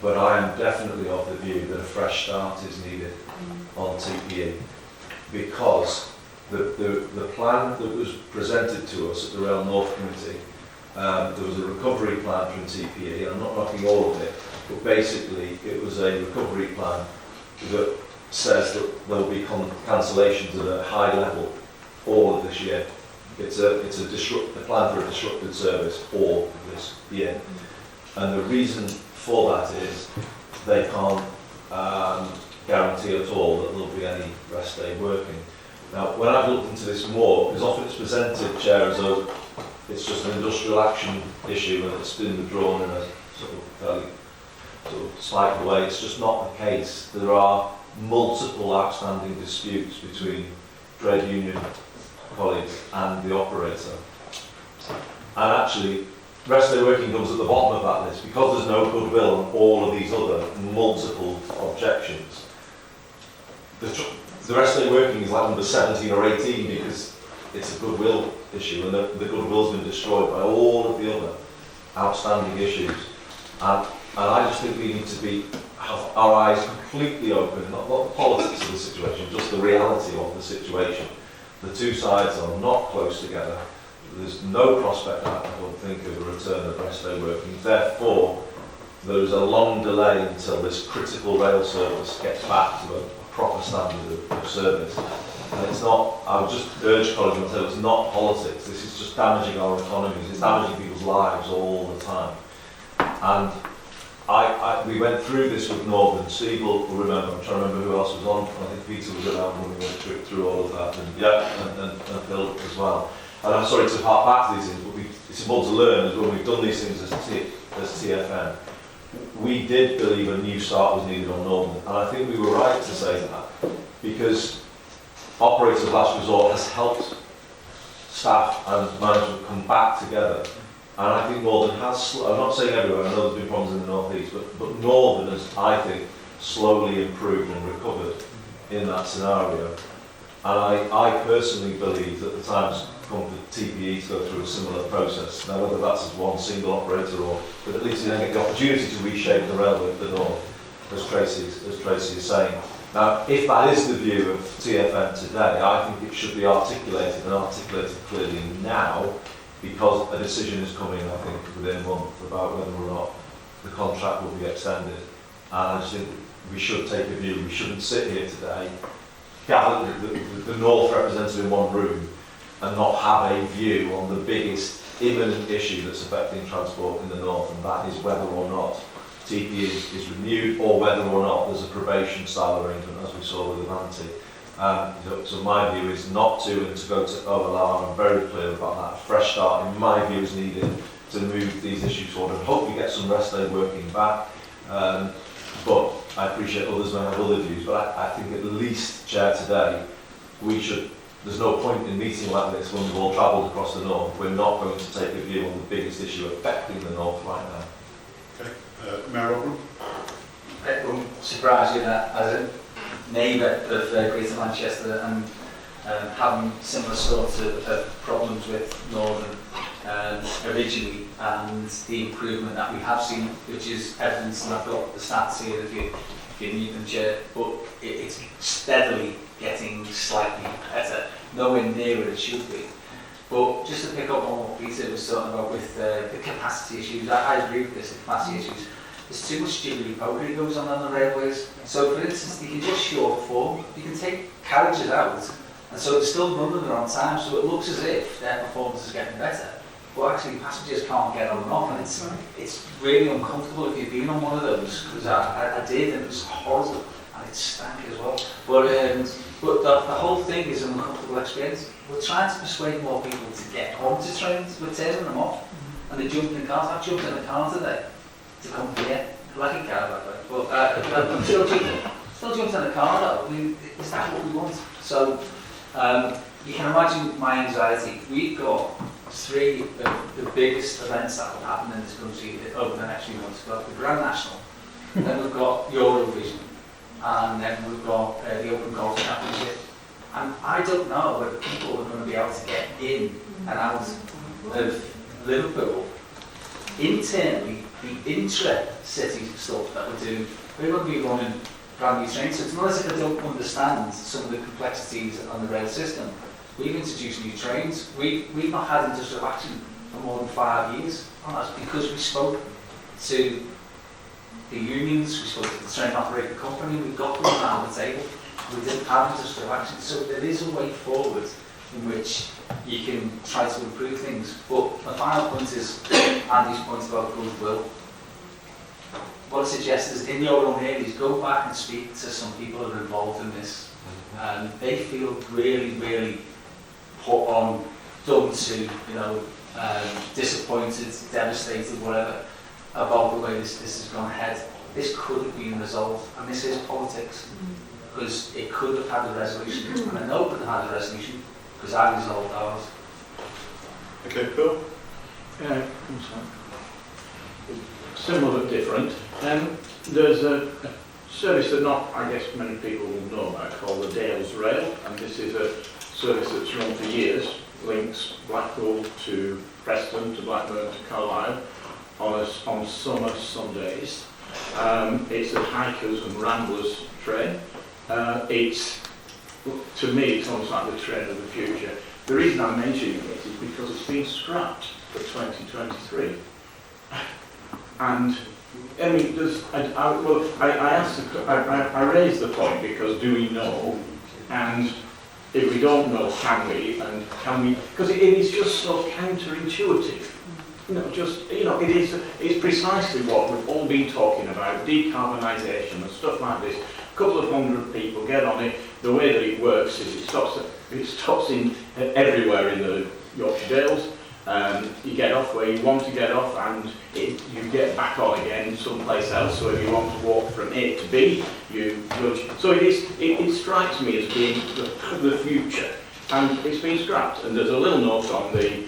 But I am definitely of the view that a fresh start is needed on TPE, because the plan that was presented to us at the Rail North Committee, there was a recovery plan from TPE. I'm not knocking all of it, but basically it was a recovery plan that says that there will be cancellations at a high level all of this year. It's a plan for a disrupted service all of this year. And the reason for that is they can't guarantee at all that there'll be any rest day working. Now, when I've looked into this more, because often it's presented, Chair, as though it's just an industrial action issue and it's been withdrawn in a sort of fairly spiteful way. It's just not the case. There are multiple outstanding disputes between trade union colleagues and the operator. And actually, rest day working comes at the bottom of that list because there's no goodwill on all of these other multiple objections. The rest day working is like number 17 or 18 because it's a goodwill issue, and the goodwill's been destroyed by all of the other outstanding issues. And I just think we need to have our eyes completely open, not the politics of the situation, just the reality of the situation. The two sides are not close together. There's no prospect, I don't think, of a return of rest day working. Therefore, there is a long delay until this critical rail service gets back to a proper standard of service. And it's not, I would just urge colleagues to say, it's not politics. This is just damaging our economies. It's damaging people's lives all the time. And we went through this with Northern. Steve will remember. I'm trying to remember who else was on. I think Peter was around when we went through all of that. And Phil as well. And I'm sorry to hark back to these things, but it's important to learn as when we've done these things as TfN. We did believe a new start was needed on Northern, and I think we were right to say that, because Operators of Last Resort has helped staff and management come back together. And I think Northern has, I'm not saying everywhere, I know there's been problems in the North East, but Northern has, I think, slowly improved and recovered in that scenario. And I personally believe that the time's come for TPE to go through a similar process. Now, whether that's as one single operator or, but at least they get the opportunity to reshape the railway to the north, as Tracy is saying. Now, if that is the view of TfN today, I think it should be articulated clearly now, because a decision is coming, I think, within a month about whether or not the contract will be extended. And I just think we should take a view. We shouldn't sit here today, gather the North represented in one room, and not have a view on the biggest imminent issue that's affecting transport in the North, and that is whether or not TPE is renewed, or whether or not there's a probation style arrangement, as we saw with Avanti. So my view is not to, and to go to OLR. I'm very clear about that. A fresh start, in my view, is needed to move these issues forward, and hope we get some rest day working back. But I appreciate others may have other views, but I think at least, Chair, today, we should, there's no point in meeting like this when we've all travelled across the North. We're not going to take a view on the biggest issue affecting the North right now. Okay. Mayor Ogram? It won't surprise you that as a neighbour of Greater Manchester and having similar sorts of problems with Northern originally, and the improvement that we have seen, which is evidence, and I've got the stats here if you need them, Chair, but it's steadily getting slightly better, nowhere near where it should be. But just to pick up on what Peter was talking about with the capacity issues, I agree with this, the capacity issues. There's too much jiggery-pokery goes on the railways. So for instance, you can just short form, you can take carriages out, and so it's still running there on time, so it looks as if their performance is getting better. But actually passengers can't get on and off, and it's really uncomfortable if you've been on one of those, because I did, and it was horrible, and it stank as well. But the whole thing is an uncomfortable experience. We're trying to persuade more people to get onto trains, we're turning them off, and they jump in cars. I jumped in a car today to come here, like a car, by the way, but I'm still jumped in a car though. I mean, is that what we want? So you can imagine my anxiety. We've got 3 of the biggest events that will happen in this country over the next few months. We've got the Grand National, then we've got Eurovision, and then we've got the Open Golf Championship. And I don't know whether people are going to be able to get in and out of Liverpool. Internally, the intra-city stuff that we're doing, we're going to be running brand new trains. So it's not as if I don't understand some of the complexities on the rail system. We've introduced new trains. We've not had industrial action for more than 5 years. And that's because we spoke to the unions, we spoke to the train operating company, we got them around the table. We didn't have industrial action. So there is a way forward in which you can try to improve things. But the final point is Andy's point about goodwill. What I suggest is, in your own areas, go back and speak to some people who are involved in this. They feel really, really put on, done to, disappointed, devastated, whatever, about the way this has gone ahead. This could have been resolved, and this is politics, because it could have had a resolution, and I know it could have had a resolution, because I resolved ours. Okay, Phil? Similar but different. There's a service that I guess many people will know about, called the Dales Rail, and this is a service that's run for years, links Blackpool to Preston, to Blackburn, to Carlisle, on summer Sundays. It's a hikers and ramblers train. To me, it's almost like the train of the future. The reason I'm mentioning it is because it's been scrapped for 2023. And I mean, I raised the point because do we know? And if we don't know, can we? And can we? Because it is just so counterintuitive. It's precisely what we've all been talking about: decarbonisation and stuff like this. A couple of hundred people get on it. The way that it works is it stops in everywhere in the Yorkshire Dales. You get off where you want to get off, and you get back on again someplace else. So if you want to walk from A to B, you judge. So it strikes me as being the future. and it's been scrapped. And there's a little note on the,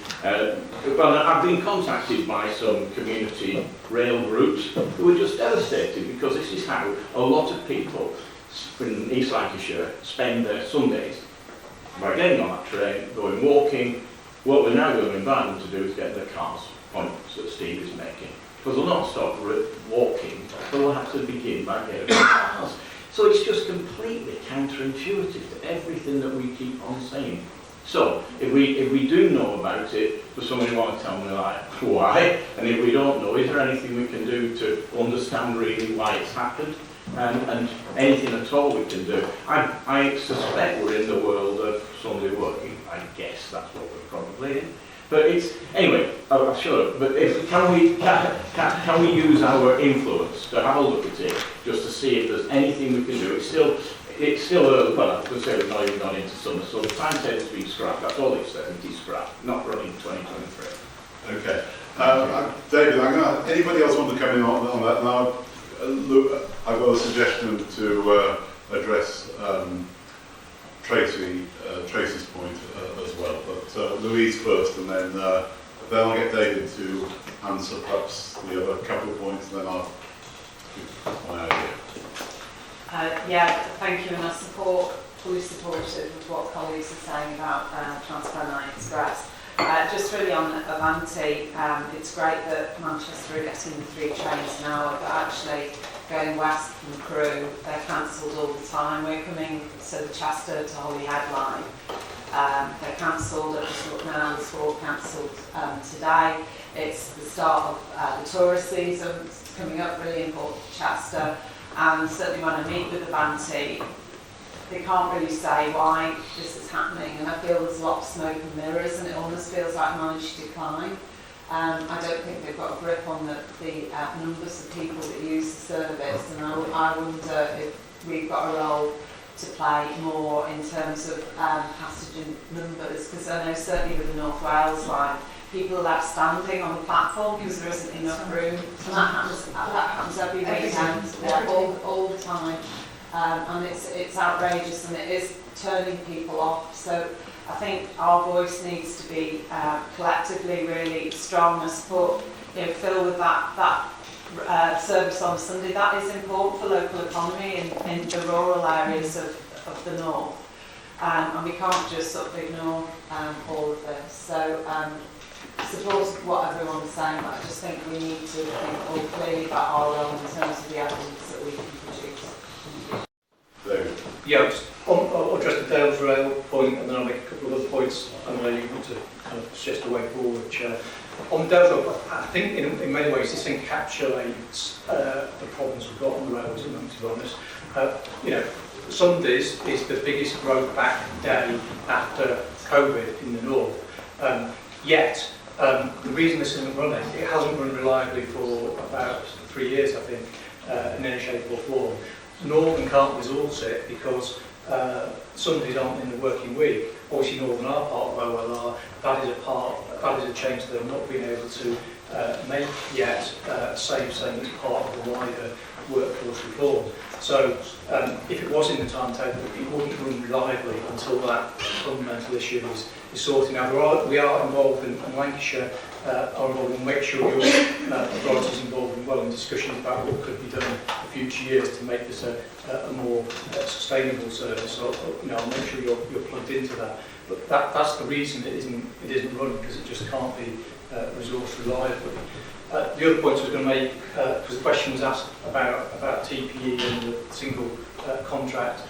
well, I've been contacted by some community rail groups who are just devastated because this is how a lot of people in East Lancashire spend their Sundays, by getting on that train, going walking. What we're now going to invite them to do is get their cars, points that Steve is making. Because they'll not stop walking, they'll have to begin by getting their cars. So it's just completely counterintuitive to everything that we keep on saying. So if we do know about it, does somebody want to tell me like why? And if we don't know, is there anything we can do to understand really why it's happened? And anything at all we can do. I suspect we're in the world of Sunday working. I guess that's what we're probably in. But it's anyway. I'm sure. But can we use our influence to have a look at it just to see if there's anything we can do? It's still early. Well, I was going to say we've not even gone into summer, so the timetable's been scrapped. That's all it says. It is scrapped, not running 2023. Okay. David, anybody else want to come in on that? Now, Luke, I've got a suggestion to address Tracy's point as well. But Louise first, and then I'll get David to answer perhaps the other couple of points, and then I'll give my idea. Yeah, thank you, and I fully supportive of what colleagues are saying about Transpennine Express. Just really on Avanti, it's great that Manchester are getting the 3 trains an hour, but actually going west from Crewe, they're cancelled all the time. We're coming to Chester to Holyhead line. They're cancelled. I've just looked now, the sport cancelled today. It's the start of the tourist season. It's coming up, really important for Chester. And certainly when I meet with Avanti, they can't really say why this is happening, and I feel there's a lot of smoke and mirrors, and it almost feels like managed decline. I don't think they've got a grip on the numbers of people that use the service, and I wonder if we've got a role to play more in terms of passenger numbers, because I know certainly with the North Wales line, people are left standing on the platform because there isn't enough room, and that happens every weekend, all the time. And it's outrageous, and it is turning people off. So I think our voice needs to be collectively really strong. I support Phil with that service on Sunday. That is important for local economy in the rural areas of the north, and we can't just sort of ignore all of this. So support what everyone's saying, but I just think we need to think all clearly about our role in terms of the evidence that we can produce. Yeah, I'll address the Dales Rail point, and then I'll make a couple of other points, and then you want to kind of suggest a way forward, Chair. On Dales Rail, I think in many ways this encapsulates the problems we've got on the rails, to be honest. Sundays is the biggest road back day after COVID in the north. Yet, the reason this isn't running, it hasn't run reliably for about 3 years, I think, in any shape or form. Northern can't resource it because Sundays aren't in the working week. Obviously, Northern are part of OLR. That is a change that they've not been able to make yet, saying it's part of the wider workforce reform. So, if it was in the timetable, it wouldn't run reliably until that fundamental issue is sorted. Now, we are involved in Lancashire. Are involved in make sure your authorities involved in discussions about what could be done in future years to make this a more sustainable service. So I'll make sure you're plugged into that. But that's the reason it isn't running, because it just can't be resourced reliably. The other point I was going to make, because the question was asked about TPE and the single contract.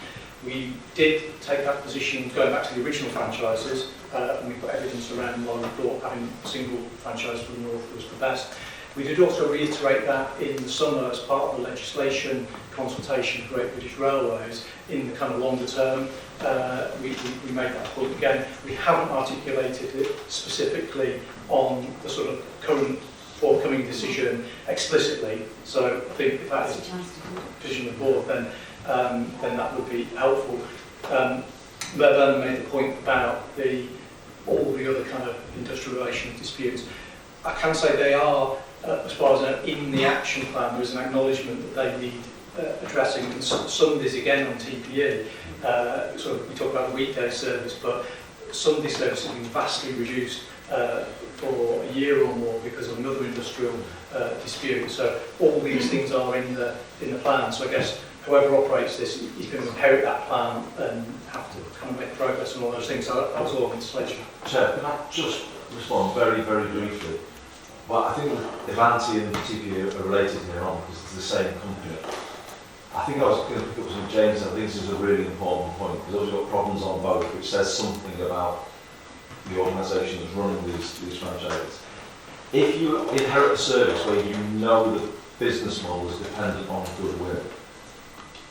We did take that position going back to the original franchises, and we put evidence around why we thought having a single franchise for the North was the best. We did also reiterate that in the summer as part of the legislation consultation for Great British Railways in the kind of longer term. We made that point again. We haven't articulated it specifically on the sort of current forthcoming decision explicitly. So I think if that is the position of the board, then that would be helpful. Mervyn made the point about all the other kind of industrial relations disputes. I can say they are, as far as I know, in the action plan. There is an acknowledgement that they need addressing. And Sundays again on TPE. We talk about the weekday service, but Sunday service has been vastly reduced for a year or more because of another industrial dispute. So all these things are in the plan. So I guess whoever operates this is going to inherit that plan and have to kind of make progress on all those things. So that was all in sledge. Chair, can I just respond very, very briefly? Well, I think if Anti and TPE are related here on, because it's the same company. I think I was going to pick up some James, and I think this is a really important point, because we've got problems on both, which says something about the organisation that's running these franchises. If you inherit a service where you know the business model is dependent on goodwill,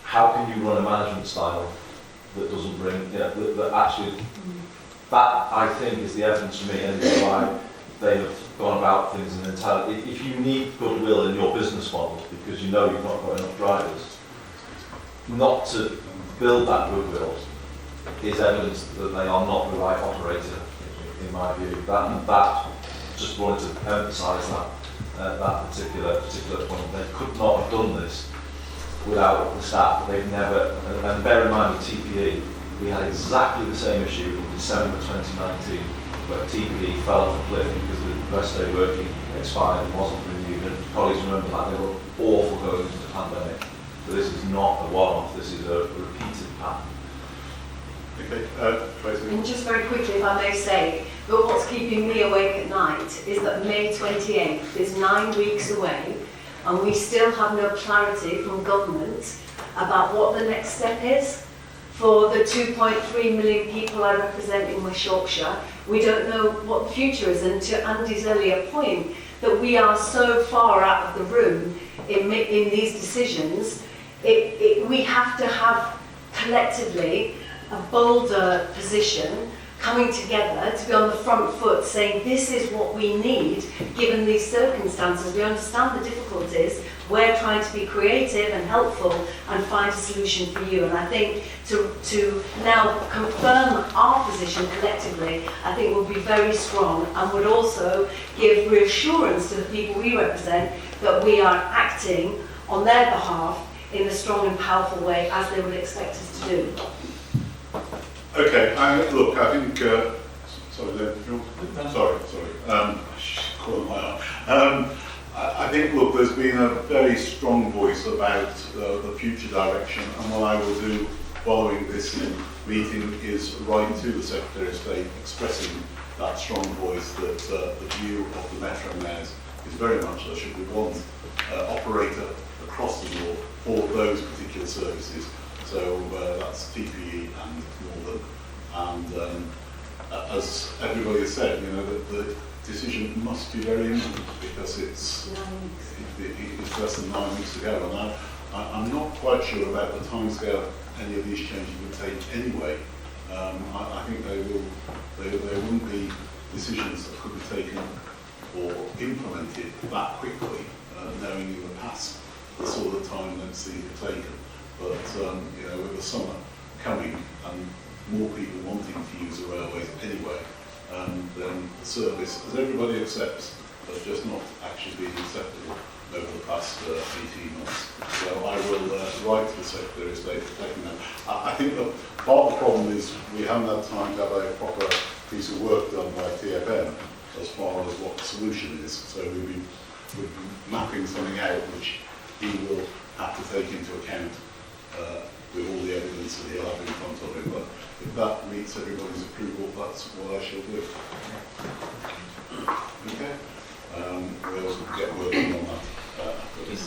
how can you run a management style that doesn't bring, that actually, that I think is the evidence for me, and is why they have gone about things in entirely. If you need goodwill in your business model because you know you've not got enough drivers, not to build that goodwill is evidence that they are not the right operator, in my view. That just wanted to emphasise that particular point. They could not have done this without the staff. They've never, and bear in mind with TPE, we had exactly the same issue in December 2019, where TPE fell off a cliff because the rest day working expired and wasn't renewed. And colleagues remember that, they were awful going into the pandemic. So this is not a one-off, this is a repeated pattern. Okay, and just very quickly, if I may say, but what's keeping me awake at night is that May 28th is 9 weeks away, and we still have no clarity from government about what the next step is for the 2.3 million people I represent in West Yorkshire. We don't know what the future is, and to Andy's earlier point, that we are so far out of the room in these decisions, we have to have collectively a bolder position coming together to be on the front foot saying this is what we need given these circumstances. We understand the difficulties, we're trying to be creative and helpful and find a solution for you. And I think to now confirm our position collectively, I think would be very strong and would also give reassurance to the people we represent that we are acting on their behalf in a strong and powerful way as they would expect us to do. Okay, look, I think, sorry, caught my arm. I think, look, there's been a very strong voice about the future direction, and what I will do following this meeting is write to the Secretary of State expressing that strong voice that the view of the Metro Mayors is very much there should be one operator across the north for those particular services. So that's TPE and Northern. And as everybody has said, the decision must be very imminent because it's less than 9 weeks to go. And I'm not quite sure about the timescale any of these changes would take anyway. I think there wouldn't be decisions that could be taken or implemented that quickly, knowing in the past the sort of time that's taken. But with the summer coming and more people wanting to use the railways anyway, then the service, as everybody accepts, has just not actually been acceptable over the past 18 months. So I will write to the Secretary of State for taking that. I think that part of the problem is we haven't had time to have a proper piece of work done by TfM as far as what the solution is. So we've been mapping something out which he will have to take into account with all the evidence that he'll have in front of him. But if that meets everybody's approval, that's what I shall do. Okay? We'll get working on that after this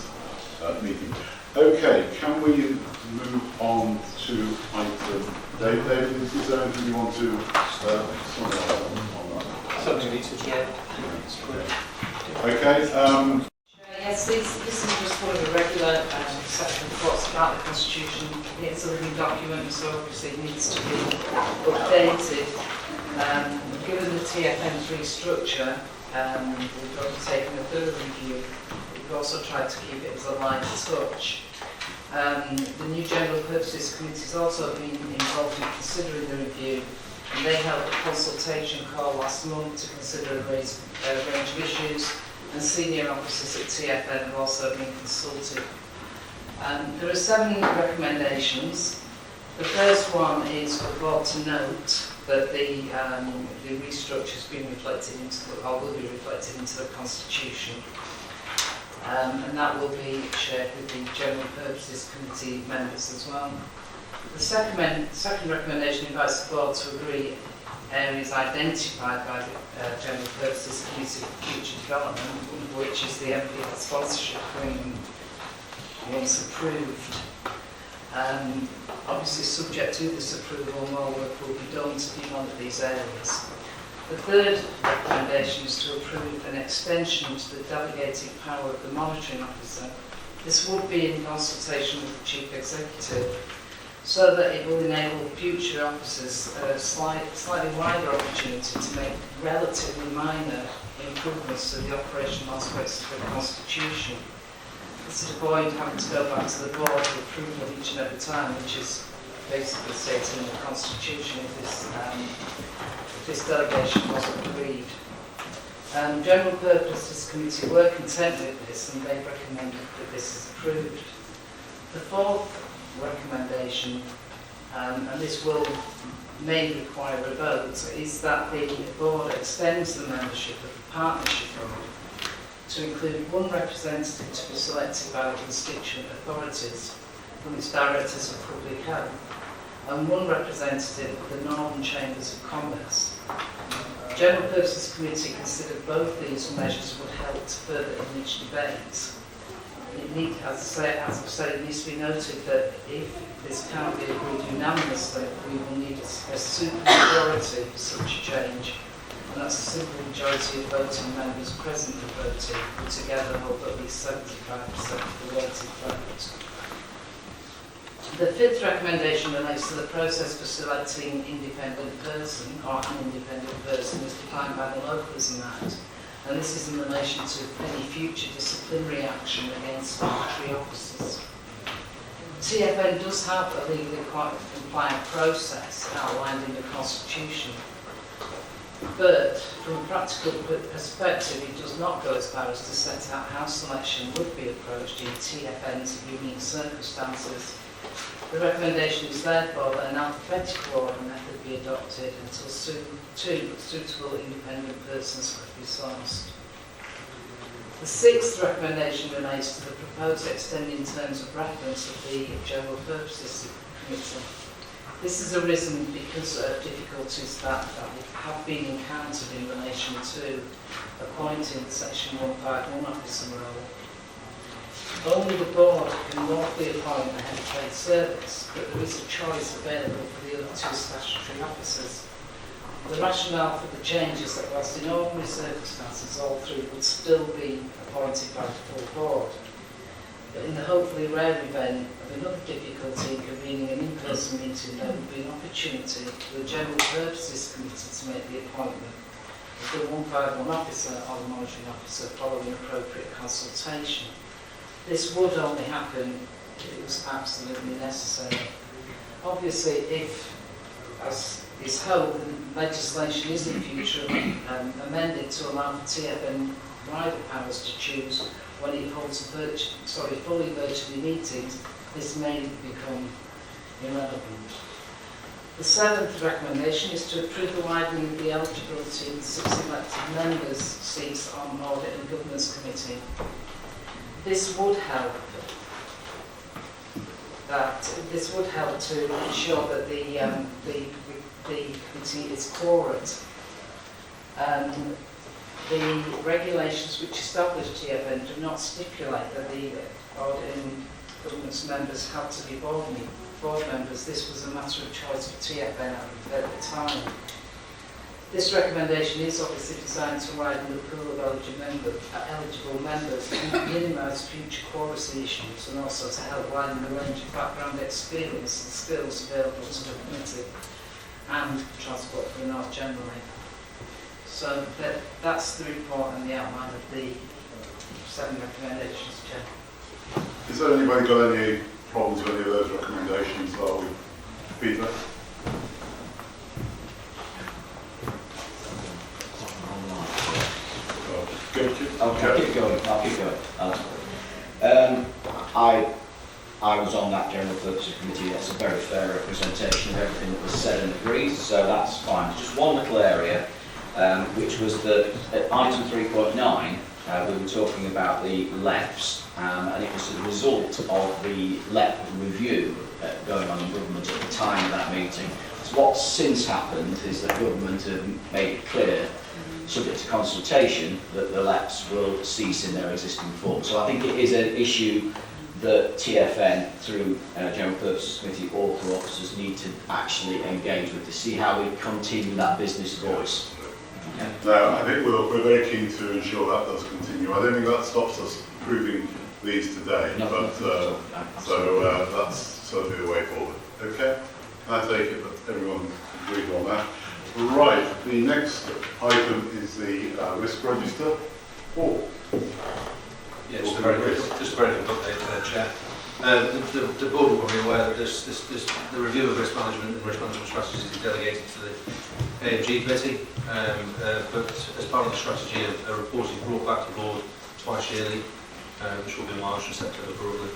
meeting. Okay, can we move on to item... David, is there anything you want to summarize on that? Something we need to share. Okay. Yes, this is just one of the regular section reports about the Constitution. It's a living document, so obviously it needs to be updated. Given the TFM3 structure, we've undertaken a further review. We've also tried to keep it as a light touch. The new General Purposes Committee has also been involved in considering the review, and they held a consultation call last month to consider a range of issues, and senior officers at TfM have also been consulted. There are 7 recommendations. The first one is for the board to note that the restructure has been reflected into or will be reflected into the Constitution. And that will be shared with the General Purposes Committee members as well. The second recommendation invites the board to agree areas identified by the General Purposes Committee for future development, one of which is the MPR sponsorship agreement once approved. Obviously, subject to this approval, more work will be done to develop these areas. The third recommendation is to approve an extension to the delegated power of the monitoring officer. This would be in consultation with the Chief Executive, so that it will enable future officers a slightly wider opportunity to make relatively minor improvements to the operational aspects of the Constitution. This is avoid having to go back to the board for approval each and every time, which is basically stated in the Constitution if this delegation wasn't agreed. General Purposes Committee were content with this, and they've recommended that this is approved. The fourth recommendation, and this may require a vote, is that the board extends the membership of the partnership board to include one representative to be selected by the constituent authorities from its directors of public health and one representative of the Northern Chambers of Commerce. The General Purposes Committee considered both these measures would help to further enrich debates. As I say, it needs to be noted that if this can't be agreed unanimously, we will need a super majority for such a change, and that's a simple majority of voting members presently voting, who together hold at least 75% of the weighted vote. The fifth recommendation relates to the process for selecting independent person or an independent person as defined by the Localism Act. And this is in relation to any future disciplinary action against statutory officers. TFN does have a legally compliant process outlined in the Constitution, but from a practical perspective, it does not go as far as to set out how selection would be approached in TFN's unique circumstances. The recommendation is therefore that an alphabetical order method be adopted until two suitable independent persons could be sourced. The sixth recommendation relates to the proposed extending terms of reference of the General Purposes Committee. This has arisen because of difficulties that have been encountered in relation to appointing Section 151 officer role. Only the board can lawfully appoint the head of trade service, but there is a choice available for the other two statutory officers. The rationale for the change is that whilst in ordinary circumstances all three would still be appointed by the full board, but in the hopefully rare event of another difficulty in convening an in-person meeting, there would be an opportunity for the General Purposes Committee to make the appointment of the 151 officer or the monitoring officer following appropriate consultation. This would only happen if it was absolutely necessary. Obviously, if, as is hoped, the legislation is in future amended to allow for TFN wider powers to choose when it holds fully virtually meetings, this may become irrelevant. The seventh recommendation is to approve the widening of the eligibility of the 6 elected members' seats on Audit and Governance Committee. This would help to ensure that the committee is quorate. The regulations which establish TFN do not stipulate that the Audit and Governance members have to be board members. This was a matter of choice for TFN at the time. This recommendation is obviously designed to widen the pool of eligible members and minimise future quality issues, and also to help widen the range of background experience and skills available to the committee and Transport for the North generally. So that's the report and the outline of the 7 recommendations, Chair. Has anybody got any problems with any of those recommendations? Peter? I'll keep going. I I was on that general purpose committee. That's a very fair representation of everything that was said and agreed, so that's fine. There's just one little area, which was that at item 3.9, we were talking about the LEPs, and it was the result of the LEP review going on in government at the time of that meeting. So what's since happened is that government have made it clear, subject to consultation, that the LEPs will cease in their existing form. So I think it is an issue that TFN, through General Purposes Committee, all core officers need to actually engage with to see how we continue that business voice. Okay. Now, I think we're very keen to ensure that does continue. I don't think that stops us approving these today, No, but that's certainly the way forward. Okay? I take it that everyone agrees on that. Right, the next item is the risk register. Oh. Yeah, just a very quick update, Chair. The board will be aware that the review of risk management and risk management strategies is delegated to the AMG committee, but as part of the strategy, a report is brought back to the board twice yearly, which will be enlarged and set over broadly.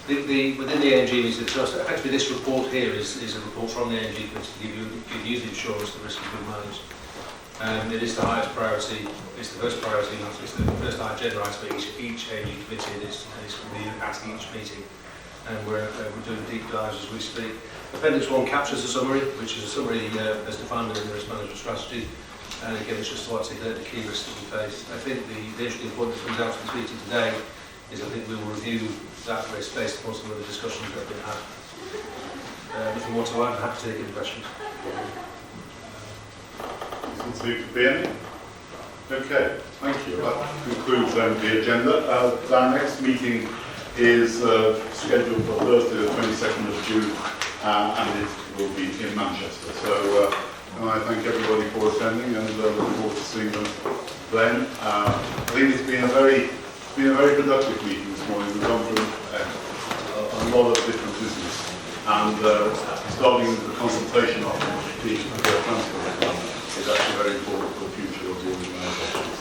Within the AMG meeting, so effectively this report here is a report from the AMG committee to give you the assurance that risk is being managed. It is the highest priority, it's the first priority, it's the first agenda item for each AMG committee, and it's reviewed at each meeting. And we're doing deep dives as we speak. Appendix 1 captures a summary, which is a summary as defined within the risk management strategy. And again, it's just to articulate the key risks that we face. I think the interesting point that comes out from this meeting today is I think we will review that risk based upon some of the discussions that have been had. If you want to add, I'm happy to take any questions. Doesn't seem to be any. Okay, thank you. That concludes the agenda. Our next meeting is scheduled for Thursday the 22nd of June and it will be in Manchester. So I thank everybody for attending and look forward to seeing them then. I think it's been a very productive meeting this morning. We've gone through a lot of different business and starting with the consultation of the transport is actually very important for the future of the organisation.